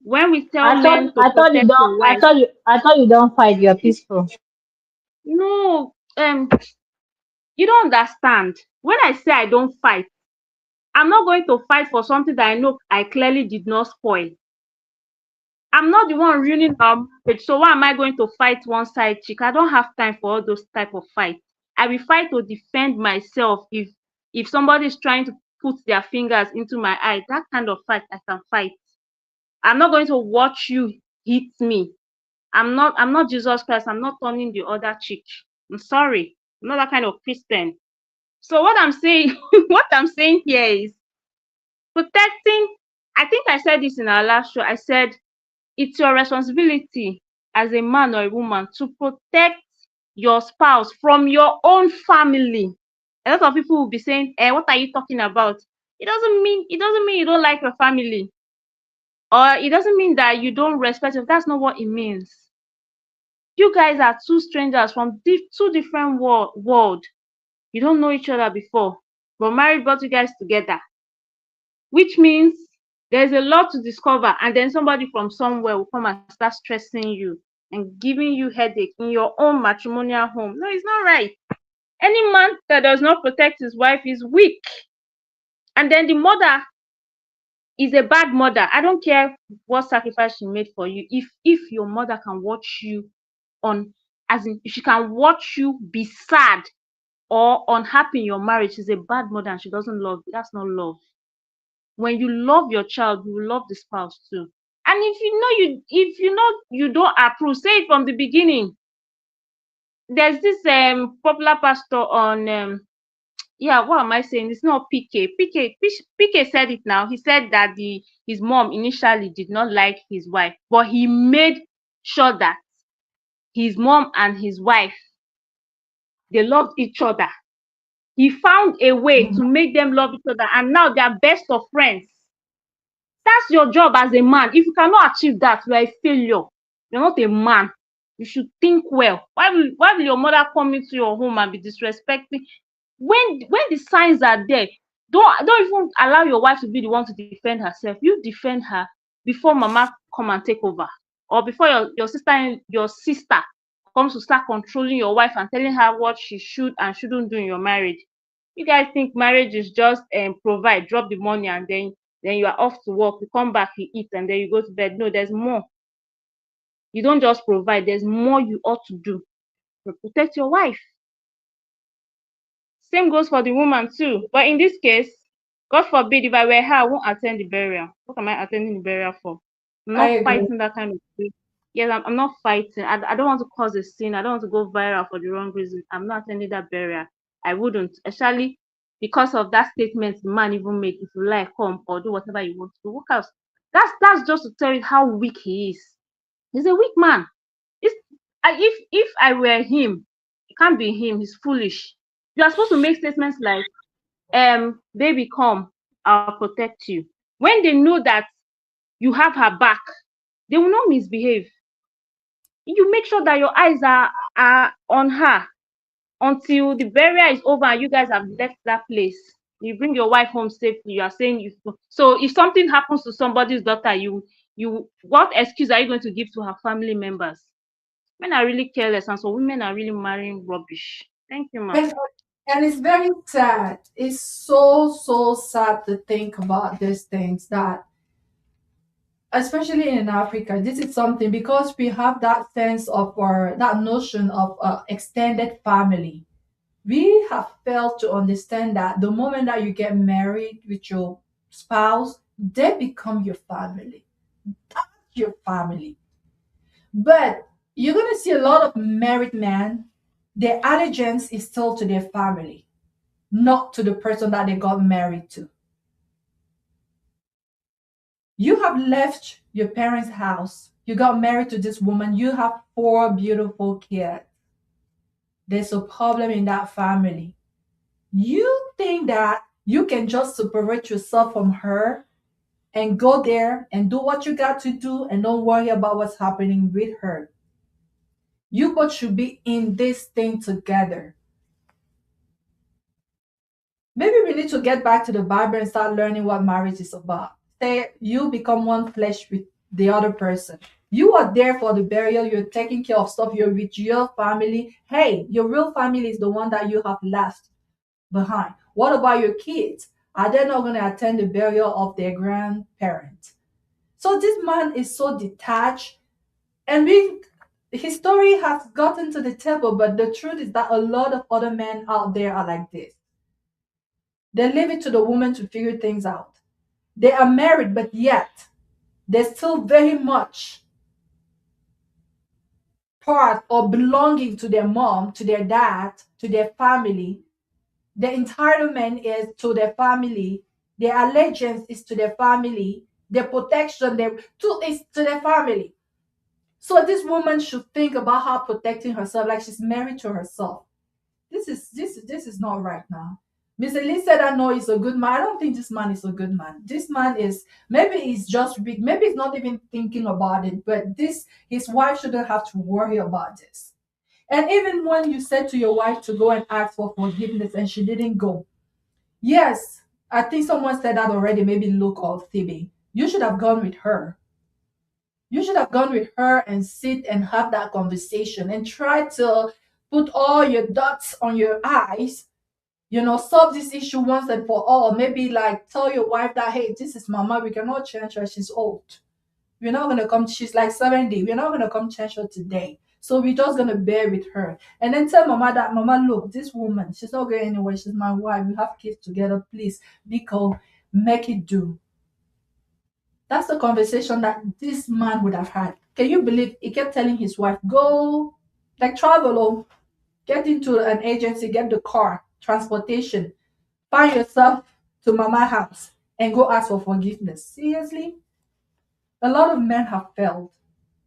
Speaker 2: when we tell men to protect your wife,
Speaker 4: I thought you don't fight. You're peaceful.
Speaker 2: no, you don't understand. When I say I don't fight, I'm not going to fight for something that I know I clearly did not spoil. I'm not the one ruining our marriage. So why am I going to fight one side chick? I don't have time for all those type of fights. I will fight to defend myself if somebody is trying to put their fingers into my eye. That kind of fight I can fight. I'm not going to watch you hit me. I'm not Jesus Christ. I'm not turning the other cheek. I'm sorry. I'm not that kind of Christian. So what I'm saying, what I'm saying here is protecting. I think I said this in our last show. I said it's your responsibility as a man or a woman to protect your spouse from your own family. A lot of people will be saying, what are you talking about? It doesn't mean you don't like your family, or it doesn't mean that you don't respect them. That's not what it means. You guys are two strangers from two different world. You don't know each other before, but marriage brought you guys together, which means there's a lot to discover. And then somebody from somewhere will come and start stressing you and giving you headache in your own matrimonial home. No, it's not right. Any man that does not protect his wife is weak. And then the mother is a bad mother. I don't care what sacrifice she made for you. If your mother can watch you on, as in, if she can watch you be sad or unhappy in your marriage, she's a bad mother and she doesn't love you. That's not love. When you love your child, you will love the spouse too. And if you know you don't approve, say it from the beginning. There's this popular pastor on what am I saying? It's not PK. PK said it now. He said that his mom initially did not like his wife, but he made sure that his mom and his wife, they loved each other. He found a way to make them love each other, and now they are best of friends. That's your job as a man. If you cannot achieve that, you are a failure. You're not a man. You should think well. Why will your mother come into your home and be disrespecting? When the signs are there, don't even allow your wife to be the one to defend herself. You defend her before mama come and take over, or before your sister comes to start controlling your wife and telling her what she should and shouldn't do in your marriage. You guys think marriage is just provide, drop the money, and then you are off to work, you come back, you eat, and then you go to bed. No, there's more. You don't just provide, there's more you ought to do to protect your wife. Same goes for the woman too. But in this case, God forbid, if I were her, I won't attend the burial. What am I attending the burial for? I'm
Speaker 1: I
Speaker 2: not
Speaker 1: agree.
Speaker 2: fighting that kind of thing. Yes, I'm not fighting. I don't want to cause a scene. I don't want to go viral for the wrong reason. I'm not attending that burial. I wouldn't. Especially because of that statement the man even made. If you like, come or do whatever you want to do. Work out. That's just to tell you how weak he is. He's a weak man. If I were him, it can't be him. He's foolish. You are supposed to make statements like, baby, come, I'll protect you. When they know that you have her back, they will not misbehave. You make sure that your eyes are on her. until the burial is over and you guys have left that place. You bring your wife home safely. You are saying you. So if something happens to somebody's daughter, what excuse are you going to give to her family members? Men are really careless, and so women are really marrying rubbish. Thank you, ma.
Speaker 1: And and it's very sad. It's so sad to think about these things that, especially in Africa, this is something because we have that sense of, or that notion of, extended family. We have failed to understand that the moment that you get married with your spouse, they become your family. Your family. But you're gonna see a lot of married men, their allegiance is still to their family, not to the person that they got married to. You have left your parents' house, you got married to this woman, you have 4 beautiful kids. There's a problem in that family. You think that you can just separate yourself from her and go there and do what you got to do and don't worry about what's happening with her. You both should be in this thing together. Maybe we need to get back to the Bible and start learning what marriage is about. Say you become one flesh with the other person. You are there for the burial, you're taking care of stuff, you're with your family. Hey, your real family is the one that you have left behind. What about your kids? Are they not going to attend the burial of their grandparents? So this man is so detached, and his story has gotten to the table, but the truth is that a lot of other men out there are like this. They leave it to the woman to figure things out. They are married, but yet they're still very much part or belonging to their mom, to their dad, to their family. The entitlement is to their family. Their allegiance is to their family. Their protection is to their family. So this woman should think about how protecting herself, like she's married to herself. This is not right now. Miss Elise said, "I know he's a good man." I don't think this man is a good man. This man is, maybe he's just weak. Maybe he's not even thinking about it. But his wife shouldn't have to worry about this. And even when you said to your wife to go and ask for forgiveness and she didn't go, yes, I think someone said that already. Maybe Luke or Phoebe. You should have gone with her. You should have gone with her and sit and have that conversation and try to put all your dots on your I's, solve this issue once and for all. Maybe like tell your wife that, hey, this is mama, we cannot change her, she's old. We're not gonna come, she's like 70, we're not gonna come change her today. So we're just gonna bear with her. And then tell mama that, mama, look, this woman, she's not going anywhere, she's my wife, we have kids together, please, Biko, make it do. That's the conversation that this man would have had. Can you believe he kept telling his wife, go, like travel, get into an agency, get the car, transportation, find yourself to mama house and go ask for forgiveness. Seriously? A lot of men have failed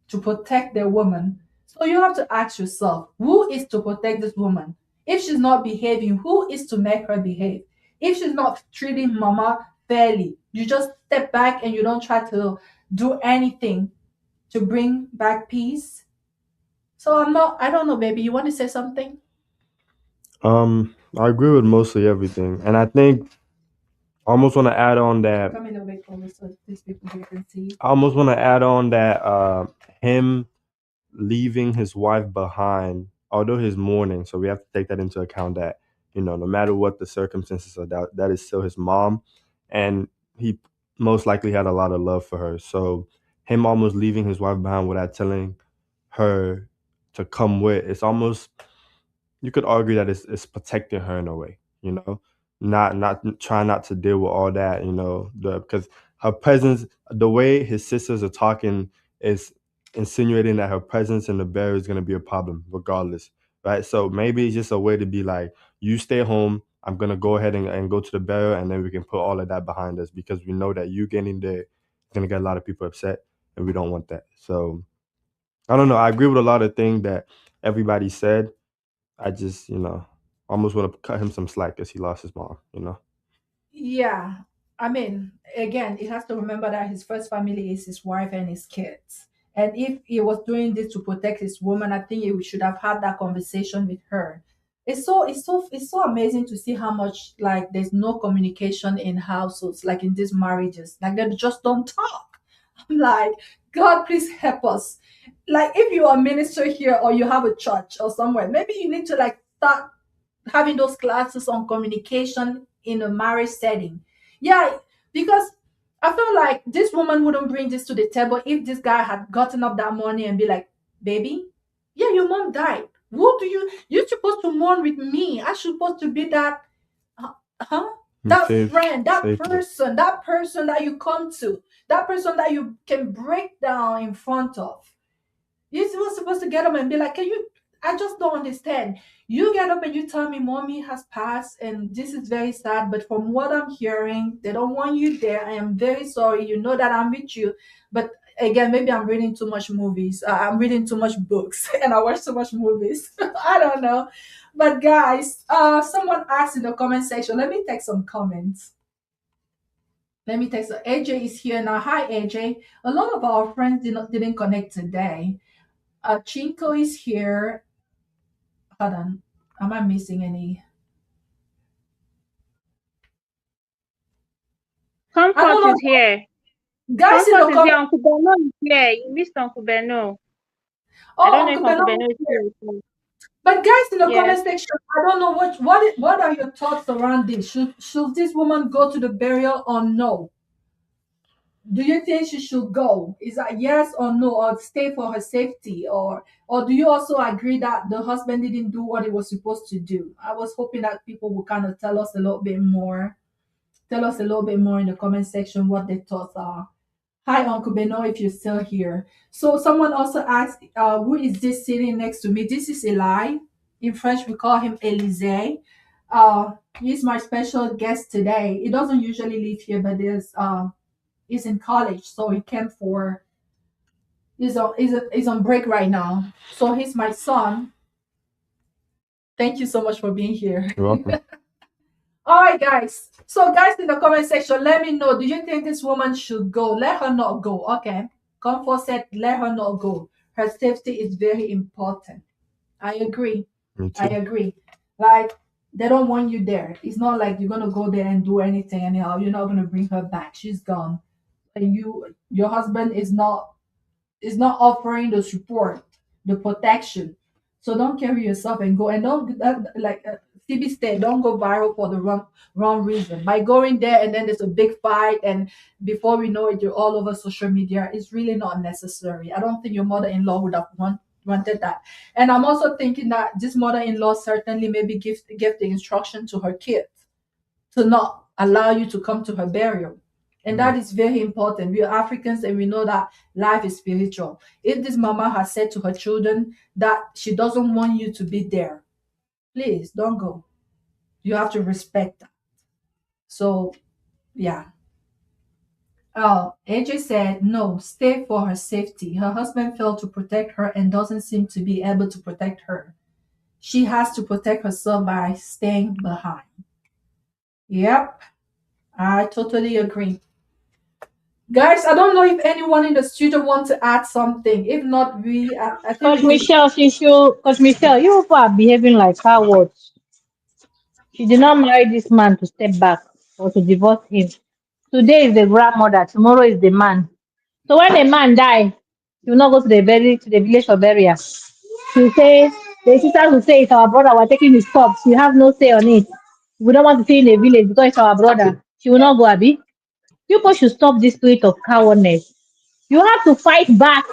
Speaker 1: to protect their woman. So you have to ask yourself, who is to protect this woman? If she's not behaving, who is to make her behave? If she's not treating mama fairly, you just step back and you don't try to do anything to bring back peace. So I don't know, baby. You want to say something?
Speaker 3: I agree with mostly everything, and I think I almost want to add on that.
Speaker 1: Come in a bit closer so these people here can see.
Speaker 3: I almost want to add on that him leaving his wife behind, although he's mourning, so we have to take that into account that, no matter what the circumstances are, that is still his mom, and he most likely had a lot of love for her. So him almost leaving his wife behind without telling her to come with, it's almost, you could argue that it's protecting her in a way, not trying not to deal with all that, because her presence, the way his sisters are talking is insinuating that her presence in the burial is going to be a problem regardless, right? So maybe it's just a way to be like, you stay home, I'm going to go ahead and go to the burial, and then we can put all of that behind us, because we know that you getting there is going to get a lot of people upset, and we don't want that. So I don't know, I agree with a lot of things that everybody said. I just, almost want to cut him some slack because he lost his mom.
Speaker 1: Yeah. I mean, again, he has to remember that his first family is his wife and his kids. And if he was doing this to protect his woman, I think he should have had that conversation with her. it's so amazing to see how much like there's no communication in households, like in these marriages, like they just don't talk. I'm like, God, please help us. Like if you are a minister here or you have a church or somewhere, maybe you need to like start having those classes on communication in a marriage setting. Yeah, because I feel like this woman wouldn't bring this to the table if this guy had gotten up that morning and be like, baby, yeah, your mom died. What do you're supposed to mourn with me? I supposed to be that huh? That
Speaker 3: Safe,
Speaker 1: friend,
Speaker 3: safely.
Speaker 1: that person that you come to, that person that you can break down in front of. You were supposed to get up and be like, can you? I just don't understand. You get up and you tell me mommy has passed, and this is very sad. But from what I'm hearing, they don't want you there. I am very sorry. You know that I'm with you. But again, maybe I'm reading too much movies. I'm reading too much books, and I watch too much movies. I don't know. But guys, someone asked in the comment section. Let me take some comments. Let me text. AJ is here now. Hi, AJ. A lot of our friends didn't connect today. Chinko is here. Hold on. Am I missing any? I
Speaker 2: Comfort
Speaker 1: don't
Speaker 2: is
Speaker 1: know.
Speaker 2: here.
Speaker 1: Guys in
Speaker 2: Comfort
Speaker 1: the
Speaker 2: is here.
Speaker 1: comment.
Speaker 2: Uncle Beno is here. You missed Uncle Beno. I
Speaker 1: Oh,
Speaker 2: don't know if
Speaker 1: Uncle
Speaker 2: Uncle
Speaker 1: Bernard
Speaker 2: Beno
Speaker 1: is
Speaker 2: is
Speaker 1: here.
Speaker 2: here with you.
Speaker 1: But guys in the
Speaker 2: Yes.
Speaker 1: comment section, I don't know what are your thoughts around this? Should this woman go to the burial or no? Do you think she should go? Is that yes or no, or stay for her safety, or do you also agree that the husband didn't do what he was supposed to do? I was hoping that people would kind of tell us a little bit more. Tell us a little bit more in the comment section what their thoughts are. Hi, Uncle Beno, if you're still here. So someone also asked, who is this sitting next to me? This is Eli. In French, we call him Elise. He's my special guest today. He doesn't usually live here, but he's in college, so he came for he's on break right now. So he's my son. Thank you so much for being here.
Speaker 3: You're welcome.
Speaker 1: All right, guys. So, guys, in the comment section, let me know. Do you think this woman should go? Let her not go. Okay. Comfort said, let her not go. Her safety is very important. I agree.
Speaker 3: Me
Speaker 1: I
Speaker 3: too.
Speaker 1: agree. Like, they don't want you there. It's not like you're gonna go there and do anything anyhow. You're not gonna bring her back. She's gone. And your husband is not offering the support, the protection. So don't carry yourself and go and don't like CB said, don't go viral for the wrong reason. By going there and then there's a big fight and before we know it, you're all over social media. It's really not necessary. I don't think your mother-in-law would have wanted that. And I'm also thinking that this mother-in-law certainly maybe give the instruction to her kids to not allow you to come to her burial. And that is very important. We are Africans and we know that life is spiritual. If this mama has said to her children that she doesn't want you to be there, please don't go. You have to respect that. So, yeah. AJ said, no, stay for her safety. Her husband failed to protect her and doesn't seem to be able to protect her. She has to protect herself by staying behind. Yep, I totally agree. Guys, I don't know if anyone in the studio wants to add something. If not, I think
Speaker 4: Coach
Speaker 1: we can.
Speaker 4: Michelle, Coach Michelle, you people are behaving like cowards. She did not marry this man to step back or to divorce him. Today is the grandmother, tomorrow is the man. So when a man die, she will not go to the village for burial. She will say the sisters will say it's our brother, we're taking his cup. She have no say on it. We don't want to see in the village because it's our brother. She will not go, Abby. People should stop this spirit of cowardness. You have to fight back.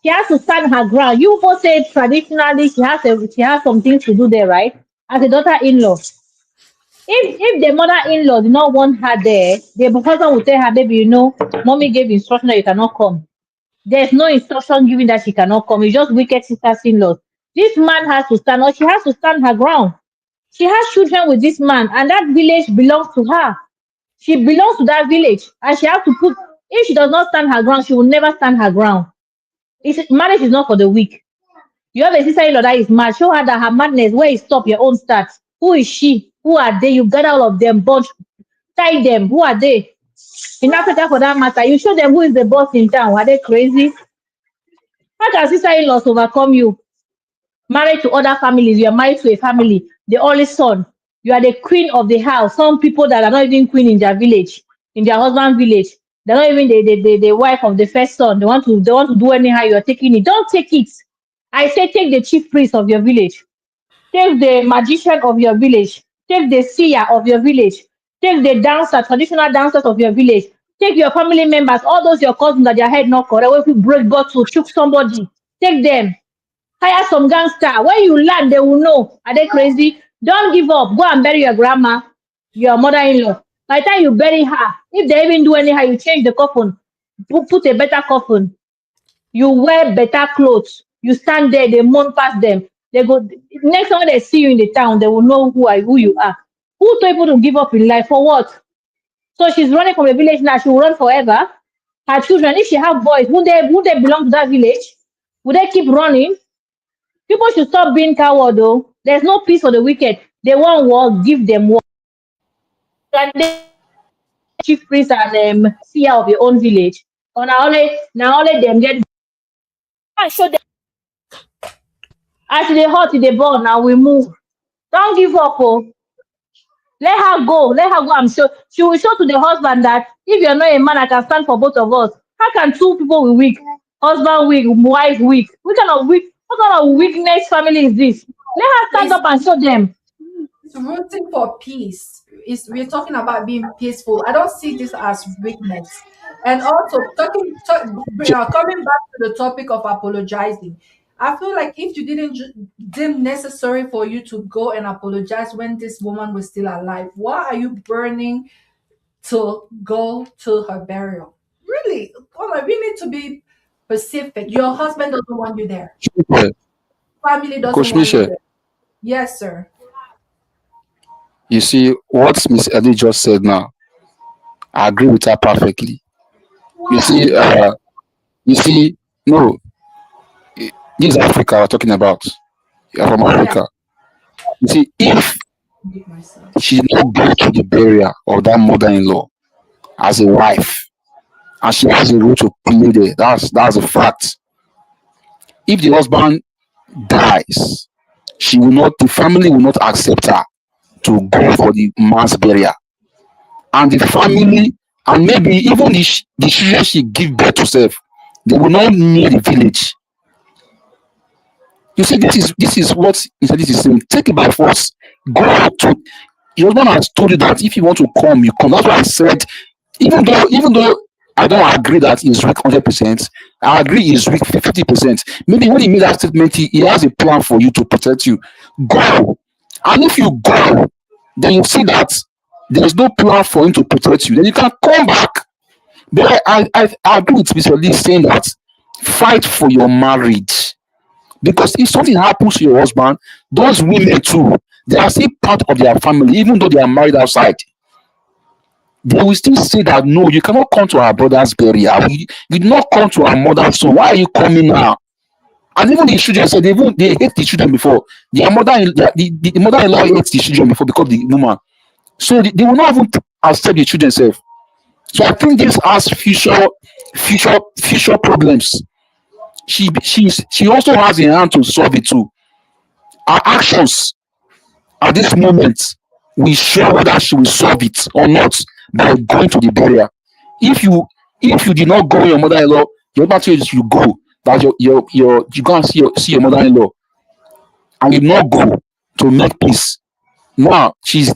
Speaker 4: She has to stand her ground. You both say traditionally she has some things to do there, right? As a daughter-in-law. If the mother-in-law did not want her there, the husband will tell her, baby, mommy gave instruction that you cannot come. There's no instruction given that she cannot come. It's just wicked sisters-in-laws. This man has to stand, or she has to stand her ground. She has children with this man, and that village belongs to her. She belongs to that village, and she has to put. If she does not stand her ground, she will never stand her ground. Marriage is not for the weak. You have a sister-in-law that is mad. Show her that her madness, where it stop, your own starts. Who is she? Who are they? You gather all of them, bunch, tie them. Who are they? In Africa, for that matter, you show them who is the boss in town. Are they crazy? How can sister-in-laws overcome you? Married to other families, you are married to a family, the only son. You are the queen of the house. Some people that are not even queen in their village, in their husband village, they're not even the wife of the first son. They want to do anyhow. You are taking it. Don't take it. I say take the chief priest of your village, take the magician of your village, take the seer of your village, take the dancer, traditional dancers of your village, take your family members, all those your cousins that their head not correct, if you break bottle, choke somebody, take them. Hire some gangster. When you land, they will know. Are they crazy? Don't give up. Go and bury your grandma, your mother-in-law. By the time you bury her, if they even do anyhow, you change the coffin. Put a better coffin. You wear better clothes. You stand there, they mourn past them. They go next time they see you in the town, they will know who you are. Who told people to give up in life for what? So she's running from the village now. She will run forever. Her children, if she have boys, would they belong to that village? Would they keep running? People should stop being coward though. There's no peace for the wicked. They want war, give them war. And they chief priest and seer of your own village. Or now only them get and show them as they hot, they burn. Now we move. Don't give up, oh. Let her go. Let her go. I'm sure she will show to the husband that if you're not a man, I can stand for both of us. How can two people be weak? Husband weak, wife weak. What kind of weakness family is this? Let her stand
Speaker 1: It's
Speaker 4: up and show them.
Speaker 1: rooting for peace. We're talking about being peaceful. I don't see this as weakness. And also coming back to the topic of apologizing, I feel like if you didn't deem necessary for you to go and apologize when this woman was still alive, why are you burning to go to her burial? Really, come on, we need to be specific. Your husband doesn't want you there. Family doesn't
Speaker 5: Coach
Speaker 1: want you
Speaker 5: Michelle,
Speaker 1: there. Yes, sir.
Speaker 5: you see what Miss Ellie just said now. I agree with her perfectly. You see,
Speaker 1: Why?
Speaker 5: you see, no, this is Africa we're talking about. You're from
Speaker 1: Yeah,
Speaker 5: Africa. You see, if
Speaker 1: I myself.
Speaker 5: she did not go to the burial of that mother-in-law as a wife, and she has a role to play there, that's a fact. If the husband dies, she will not. The family will not accept her to go for the mass burial, and the family, and maybe even the children she give birth to self, they will not need the village. You see, this is what this is saying. Take it by force. Go to your husband has told you that if you want to come, you come. That's why I said, even though I don't agree that he's weak 100%, I agree he's weak 50%. Maybe when he made that statement, he has a plan for you to protect you. Go. And if you go, then you see that there's no plan for him to protect you. Then you can come back. But I agree with Mr. Lee saying that fight for your marriage. Because if something happens to your husband, those women too, they are still part of their family, even though they are married outside. They will still say that no, you cannot come to our brother's burial. You did not come to our mother's son. Why are you coming now? And even the children said they hate the children before. Their the mother-in-law hates the children before because the woman. So they will not even accept the children self. So I think this has future problems. She also has a hand to solve it too. Her actions at this moment we show whether she will solve it or not by going to the burial. If you did not go with your mother-in-law, your mother tells you go that you go and see your mother-in-law and you not go to make peace. Now she's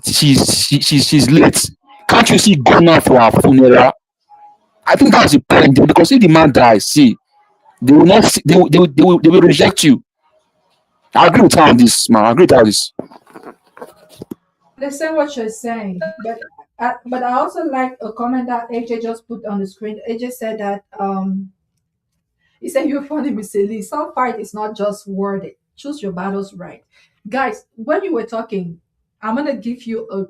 Speaker 5: late. Can't you see go now for her funeral? I think that's the point there, because if the man dies, see, they will not they will reject you. I agree with her on this, man. I agree with her on this.
Speaker 1: Understand what you're saying, but I also like a comment that AJ just put on the screen. AJ said that he said you're funny, Miss Lee. Some fight is not just worded. Choose your battles right, guys. When you were talking, I'm gonna give you a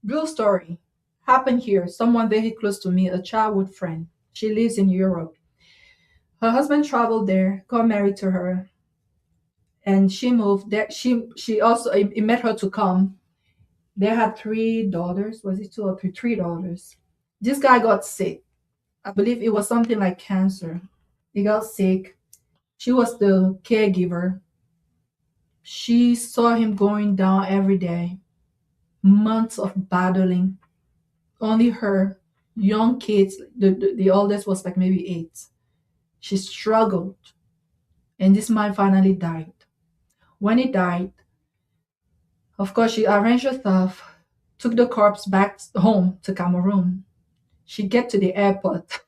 Speaker 1: real story. Happened here. Someone very close to me, a childhood friend. She lives in Europe. Her husband traveled there, got married to her, and she moved there. She also it met her to come. They had three daughters. Was it two or three? Three daughters. This guy got sick. I believe it was something like cancer. He got sick. She was the caregiver. She saw him going down every day, months of battling. Only her, young kids, the oldest was like maybe 8. She struggled, and this man finally died. When he died, of course, she arranged herself, took the corpse back home to Cameroon. She get to the airport.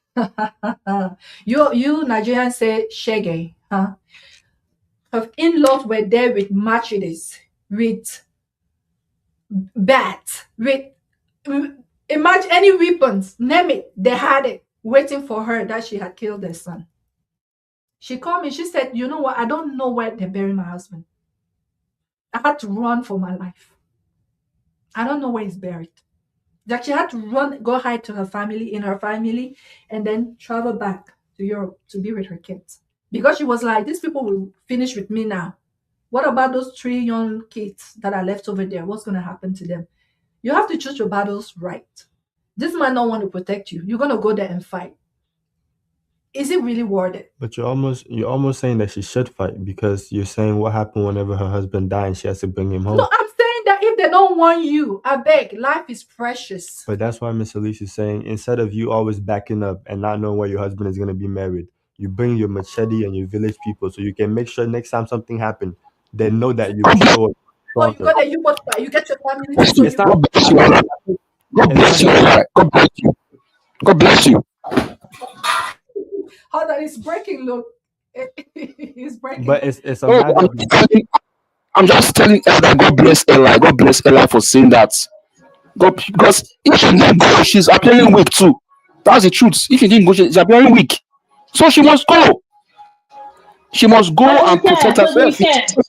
Speaker 1: You Nigerians say shege, huh? Her in-laws were there with machetes, with bats, with imagine any weapons, name it, they had it waiting for her that she had killed their son. She called me, she said, you know what? I don't know where they buried my husband. I had to run for my life. I don't know where he's buried. That she had to run, go hide to her family, in her family, and then travel back to Europe to be with her kids. Because she was like, these people will finish with me now. What about those 3 young kids that are left over there? What's going to happen to them? You have to choose your battles right. This might not want to protect you. You're going to go there and fight. Is it really worth it?
Speaker 3: But you're almost saying that she should fight because you're saying what happened whenever her husband died and she has to bring him home.
Speaker 1: No, I'm saying that if they don't want you, I beg, life is precious.
Speaker 3: But that's why Miss Elise is saying instead of you always backing up and not knowing where your husband is going to be married, you bring your machete and your village people so you can make sure next time something happens, they know that you restore
Speaker 1: So you
Speaker 3: stronger.
Speaker 1: got there, you both fight. You get your family too,
Speaker 5: Bless
Speaker 1: so
Speaker 5: you.
Speaker 3: It's
Speaker 1: you
Speaker 3: not.
Speaker 5: God bless
Speaker 3: I
Speaker 5: you,
Speaker 3: mean,
Speaker 5: Allah. God
Speaker 3: it's not
Speaker 5: bless you,
Speaker 3: that.
Speaker 5: Allah. God bless you. God bless you.
Speaker 1: how that is breaking. Look, it's breaking.
Speaker 3: But it's a
Speaker 5: Oh,
Speaker 3: matter of
Speaker 5: I'm just telling Ella, God bless Ella. God bless Ella for saying that. God, because if she didn't go, she's appearing weak too. That's the truth. If she didn't go, she's appearing weak. So she must go. She must go
Speaker 4: Coach
Speaker 5: and protect
Speaker 4: Michelle, Coach
Speaker 5: herself.
Speaker 4: Michelle,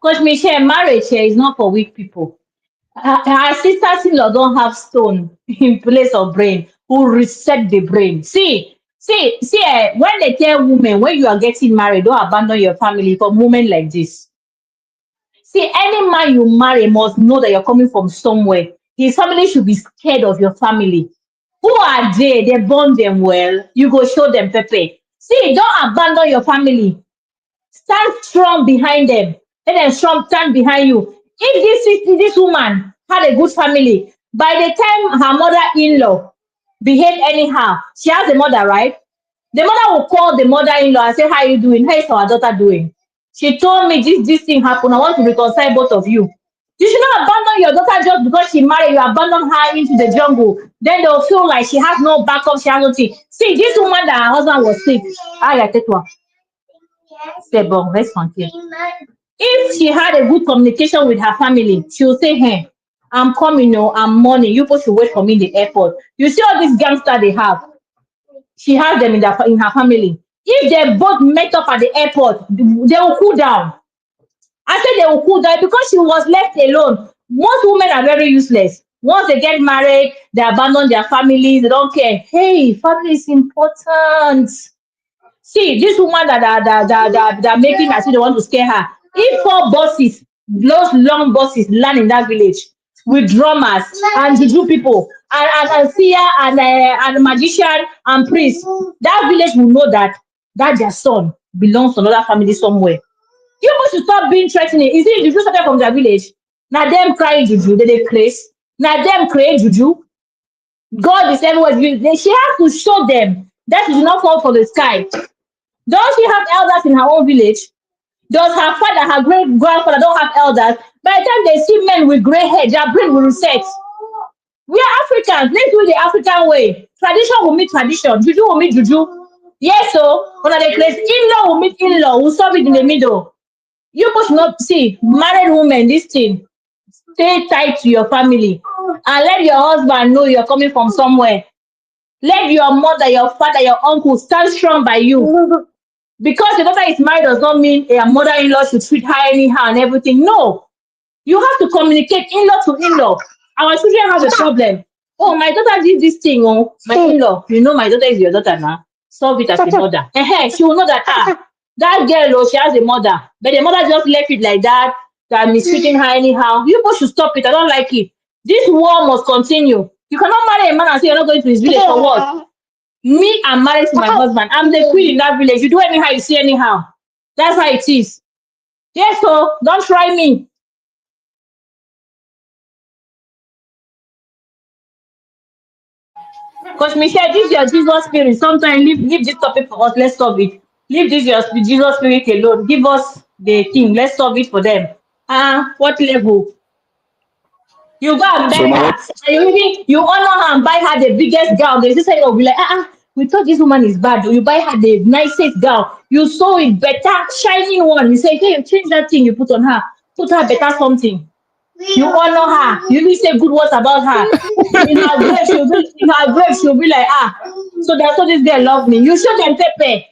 Speaker 4: Coach Michelle, marriage here is not for weak people. Her sisters-in-law don't have stone in place of brain who reset the brain. See, when they tell women when you are getting married, don't abandon your family for women like this. See, any man you marry must know that you're coming from somewhere. His family should be scared of your family. Who are they? They born them well. You go show them Pepe. See, don't abandon your family. Stand strong behind them. Let them strong stand behind you. If this woman had a good family, by the time her mother-in-law behave anyhow, she has a mother, right? The mother will call the mother-in-law and say, how are you doing? How is our daughter doing? She told me this thing happened. I want to reconcile both of you. You should not abandon your daughter just because she married. You abandon her into the jungle. Then they'll feel like she has no backup. She has nothing. See, this woman that her husband was sick. I like it one. C'est bon, reste tranquille. If she had a good communication with her family, she will say, hey, I'm coming, no, I'm mourning. You supposed to wait for me in the airport. You see all these gangsters they have. She has them in her family. If they both met up at the airport, they will cool down. I said they will cool down because she was left alone. Most women are very useless. Once they get married, they abandon their families. They don't care. Hey, family is important. See, this woman that making her say they want to scare her. If 4 buses, those long buses land in that village with drummers and juju people and seer and magician and priest, that village will know that their son belongs to another family somewhere. You must stop being threatening. Is it juju started from their village? Now them crying juju, they craze. Now them create juju. God is everywhere. She has to show them that it did not fall from the sky. Does she have elders in her own village? Does her father, her great grandfather don't have elders? By the time they see men with grey hair, their brain will reset. We are Africans. Let's do it the African way. Tradition will meet tradition. Juju will meet juju. Yes, so when they place in-law will meet in-law. We'll solve it in the middle. You must not see married women. This thing. Stay tight to your family and let your husband know you're coming from somewhere. Let your mother, your father, your uncle stand strong by you. Because your daughter is married does not mean a mother-in-law should treat her anyhow and everything. No, you have to communicate in-law to in-law. Our children have a problem. Oh, my daughter did this thing. Oh, my in-law. You know my daughter is your daughter now. Solve it as a mother. She will know that that girl, oh, she has a mother. But the mother just left it like that. That mistreating her anyhow. You both should stop it. I don't like it. This war must continue. You cannot marry a man and say you're not going to his village for what? Me, I'm married to my husband. I'm the queen in that village. You do anyhow, you see anyhow. That's how it is. Yes, so don't try me. Coach Michelle, this your Jesus spirit. Sometimes leave this topic for us. Let's solve it. Leave this your Jesus spirit alone. Give us the thing. Let's solve it for them. What level? You go and
Speaker 5: So
Speaker 4: buy
Speaker 5: now
Speaker 4: her.
Speaker 5: what?
Speaker 4: And you honor her and buy her the biggest gown. They just say, oh, be like, we thought this woman is bad. You buy her the nicest gown. You sew it better, shiny one. You say, hey, change that thing you put on her. Put her better something. You honor her. You really say good words about her. In her grave, she'll be like, so that's what this girl love me. You show them pepper.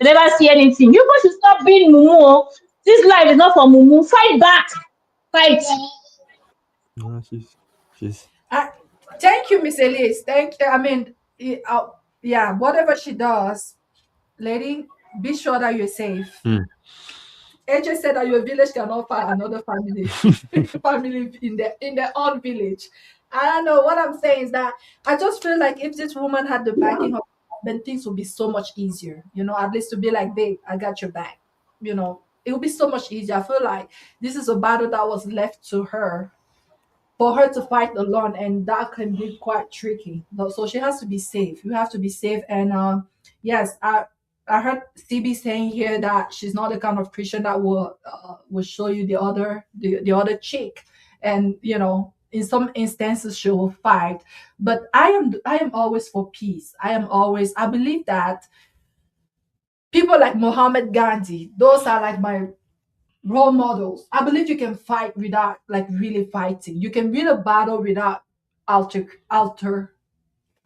Speaker 4: They never see anything. You guys should stop being mumu. Oh. This life is not for mumu. Fight back. Fight.
Speaker 3: No, she's
Speaker 1: I, thank you, Miss Elise. Thank you. I mean, yeah, whatever she does, lady, be sure that you're safe.
Speaker 3: mm.
Speaker 1: AJ said that your village cannot find another family, family in their own village. I don't know what I'm saying is that I just feel like if this woman had the backing of her husband, things would be so much easier. You know, at least to be like, babe, I got your back. You know, it would be so much easier. I feel like this is a battle that was left to her for her to fight alone, and that can be quite tricky. So she has to be safe. You have to be safe. And yes, I heard CB saying here that she's not the kind of Christian that will show you the other cheek, and you know. In some instances, she will fight, but I am always for peace. I believe that people like Muhammad Gandhi, those are like my role models. I believe you can fight without like really fighting. You can win a battle without alter alter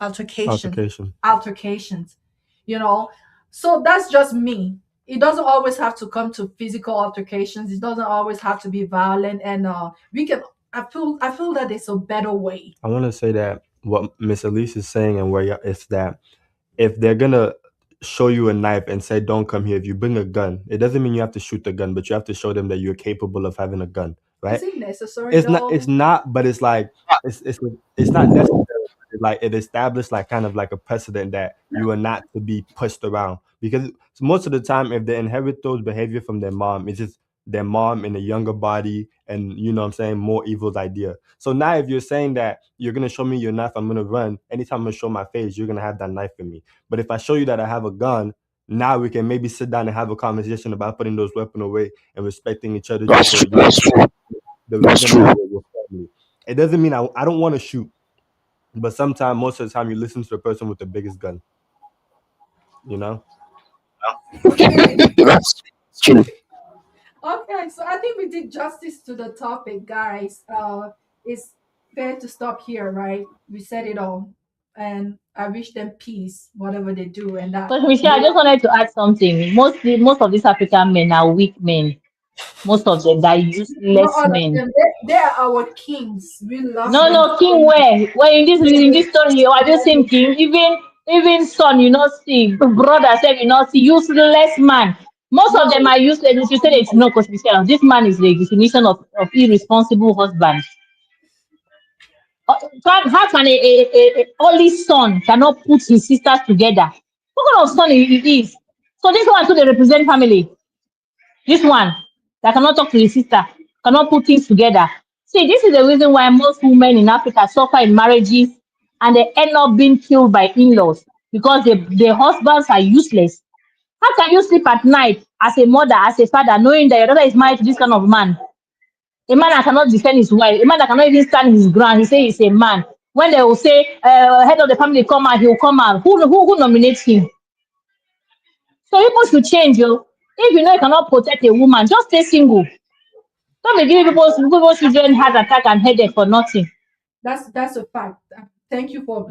Speaker 1: altercation
Speaker 3: altercation.
Speaker 1: altercations. You know, so that's just me. It doesn't always have to come to physical altercations. It doesn't always have to be violent, and we can. I feel that there's a better way.
Speaker 3: I want to say that what Miss Elise is saying and is that if they're gonna show you a knife and say don't come here, if you bring a gun, it doesn't mean you have to shoot the gun, but you have to show them that you're capable of having a gun,
Speaker 1: Is
Speaker 3: right?
Speaker 1: it necessary
Speaker 3: It's not. It's
Speaker 1: though?
Speaker 3: not. But it's like it's not necessary. Like it established like kind of like a precedent that you are not to be pushed around because most of the time, if they inherit those behavior from their mom, it's just their mom in a younger body, and you know what I'm saying, more evil's idea. So now, if you're saying that you're gonna show me your knife, I'm gonna run. Anytime I'm gonna show my face, you're gonna have that knife in me. But if I show you that I have a gun, now we can maybe sit down and have a conversation about putting those weapons away and respecting each other just
Speaker 5: That's
Speaker 3: for
Speaker 5: true. That's true.
Speaker 3: the
Speaker 5: That's
Speaker 3: reason that
Speaker 5: true.
Speaker 3: we're family. It doesn't mean I don't want to shoot, but sometimes, most of the time, you listen to the person with the biggest gun. You know,
Speaker 1: Okay.
Speaker 5: That's true.
Speaker 1: Okay, so I think we did justice to the topic, guys. It's fair to stop here, right? We said it all, and I wish them peace, whatever they do, and that
Speaker 4: Coach Michelle, I
Speaker 1: they
Speaker 4: just wanted to add something. Most of these African men are weak men. Most of them, they're
Speaker 1: not
Speaker 4: useless
Speaker 1: all of
Speaker 4: men.
Speaker 1: them. They are our kings. We love
Speaker 4: No,
Speaker 1: them
Speaker 4: no,
Speaker 1: so
Speaker 4: King
Speaker 1: much.
Speaker 4: where? Where in this story, you are just saying King. Even son, you not see. Brother said you not see. Useless man. Most of them
Speaker 1: No,
Speaker 4: are useless. If you say it's no, Coach Michelle, this man is the definition of irresponsible husband. How can a only son cannot put his sisters together? What kind of son he is? So this one too they represent family. This one that cannot talk to his sister, cannot put things together. See, this is the reason why most women in Africa suffer in marriages and they end up being killed by in-laws because their husbands are useless. How can you sleep at night as a mother, as a father, knowing that your daughter is married to this kind of man? A man that cannot defend his wife, a man that cannot even stand his ground. He say he's a man. When they will say head of the family come out, he will come out. Who nominates him? So people should change, yo. If you know you cannot protect a woman, just stay single. Don't be giving people's children heart attack and headache for nothing.
Speaker 1: that's a fact. Thank you for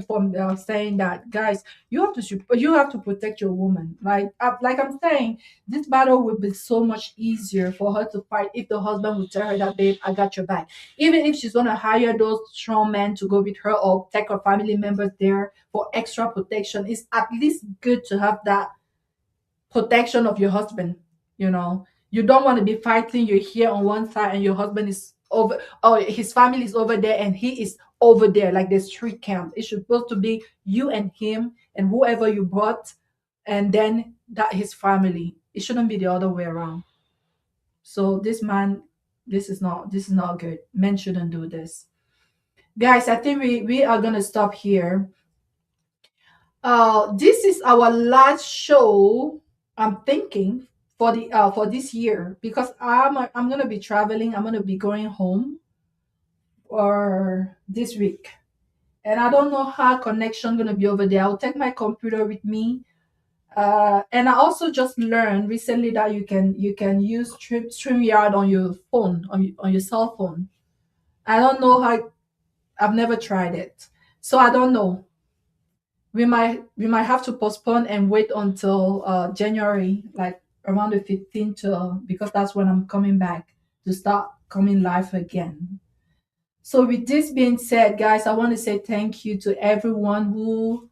Speaker 1: saying that, guys. You have to protect your woman. Like I'm saying, this battle will be so much easier for her to fight if the husband would tell her that, babe, I got your back. Even if she's gonna hire those strong men to go with her or take her family members there for extra protection, it's at least good to have that protection of your husband. You don't want to be fighting. You're here on one side and your husband is over, or his family is over there and he is over there, like the street camp. It's supposed to be you and him and whoever you brought, and then that his family. It shouldn't be the other way around. So this man, this is not good. Men shouldn't do this. Guys, I think we are gonna stop here. This is our last show, I'm thinking, for this year, because I'm gonna be traveling. I'm gonna be going home for this week, and I don't know how connection gonna be over there. I'll take my computer with me. And I also just learned recently that you can use StreamYard on your phone, on your cell phone. I don't know how. I've never tried it, so I don't know. We might have to postpone and wait until January, like around the 15th, because that's when I'm coming back to start coming live again. So with this being said, guys, I want to say thank you to everyone who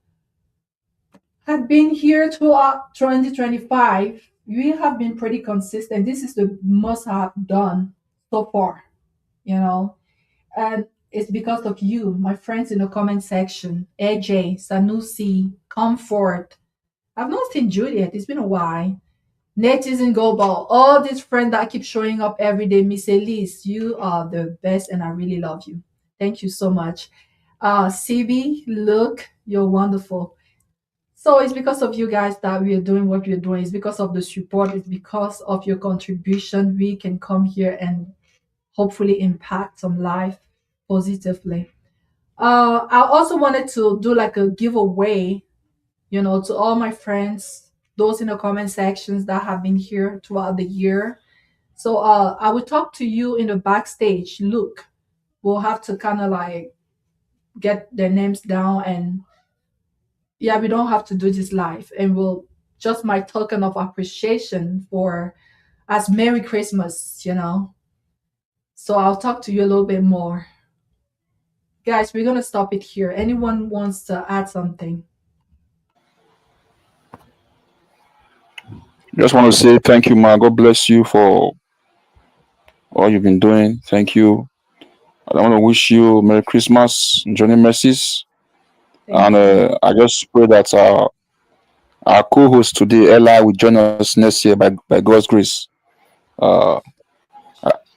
Speaker 1: had been here throughout 2025. We have been pretty consistent. This is the most I've done so far, you know, and it's because of you, my friends in the comment section. AJ, Sanusi, Comfort. I've not seen Juliet. It's been a while. Netizen Global, all these friends that keep showing up every day. Miss Elise, you are the best, and I really love you. Thank you so much. CB, look, you're wonderful. So it's because of you guys that we are doing what we're doing. It's because of the support. It's because of your contribution. We can come here and hopefully impact some life positively. I also wanted to do like a giveaway, to all my friends, those in the comment sections that have been here throughout the year. So I will talk to you in the backstage. Look, we'll have to kind of like get their names down, and yeah, we don't have to do this live, and we'll just my token of appreciation for as Merry Christmas. So I'll talk to you a little bit more. Guys, we're gonna stop it here. Anyone wants to add something?
Speaker 5: Just want to say thank you, ma. God bless you for all you've been doing. Thank you. I want to wish you Merry Christmas, journey mercies, and
Speaker 1: Thank you.
Speaker 5: I just pray that our co-host today, Ella, will join us next year by God's grace. Uh,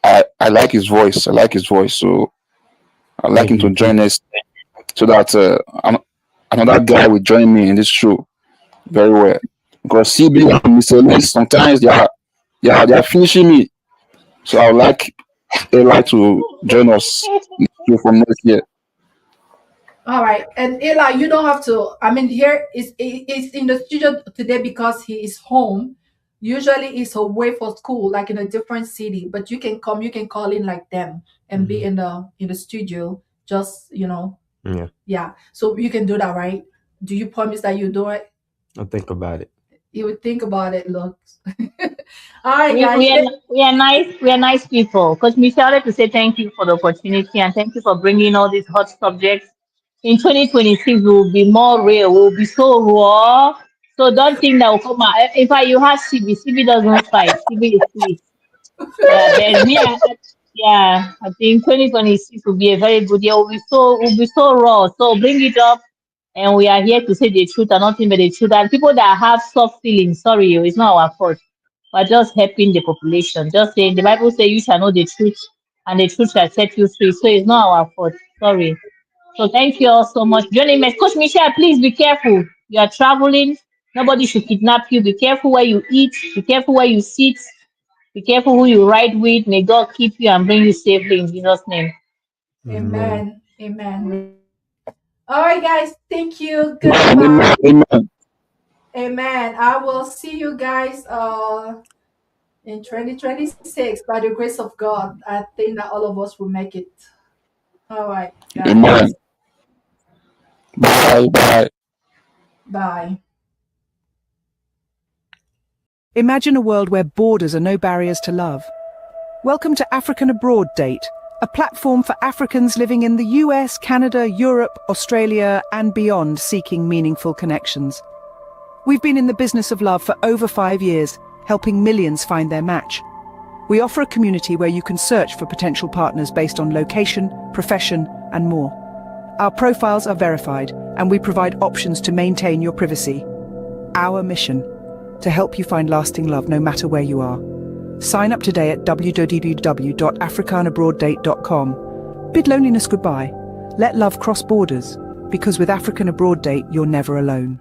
Speaker 5: I like his voice. I like his voice, so I'd like
Speaker 3: Thank
Speaker 5: him to
Speaker 3: you.
Speaker 5: join us so that another guy will join me in this show very well. Because CB and Mr. List sometimes they are finishing me, so I would like Ella to join us in the show from next year.
Speaker 1: All right, and Ella, you don't have to. I mean, here is in the studio today because he is home. Usually, he's away for school, like in a different city. But you can come, you can call in like them and be
Speaker 3: Mhm.
Speaker 1: in the studio. Just
Speaker 3: Yeah,
Speaker 1: yeah. So you can do that, right? Do you promise that you do it?
Speaker 3: I'll think about it.
Speaker 1: You would think about it. Look. All right,
Speaker 4: We,
Speaker 1: guys.
Speaker 4: we are we are nice people. Coach Michelle, I'd like to say thank you for the opportunity and thank you for bringing all these hot subjects. In 2026, we will be more real. We will be so raw. So don't think that will come out. In fact, you have CB. CB doesn't fight. CB is sweet. Yeah, then yeah, I think 2026 will be a very good year. We'll be so raw. So bring it up, and we are here to say the truth and nothing but the truth. And people that have soft feelings, sorry, it's not our fault. We're just helping the population. Just saying the Bible says you shall know the truth, and the truth shall set you free. So it's not our fault. Sorry. So thank you all so much. Johnny, Coach Michelle, please be careful. You are traveling. Nobody should kidnap you. Be careful where you eat. Be careful where you sit. Be careful who you ride with. May God keep you and bring you safely in Jesus' name.
Speaker 3: Amen.
Speaker 1: Amen. Amen. All right, guys. Thank you.
Speaker 5: Amen.
Speaker 1: Goodbye.
Speaker 5: Amen.
Speaker 1: Amen. I will see you guys in 2026 by the grace of God. I think that all of us will make it. All right,
Speaker 5: Amen.
Speaker 1: guys.
Speaker 5: Bye. Bye.
Speaker 1: Bye.
Speaker 7: Imagine a world where borders are no barriers to love. Welcome to African Abroad Date, a platform for Africans living in the US, Canada, Europe, Australia, and beyond seeking meaningful connections. We've been in the business of love for over 5 years, helping millions find their match. We offer a community where you can search for potential partners based on location, profession, and more. Our profiles are verified, and we provide options to maintain your privacy. Our mission: to help you find lasting love no matter where you are. Sign up today at www.africanabroaddate.com. Bid loneliness goodbye. Let love cross borders, because with African Abroad Date, you're never alone.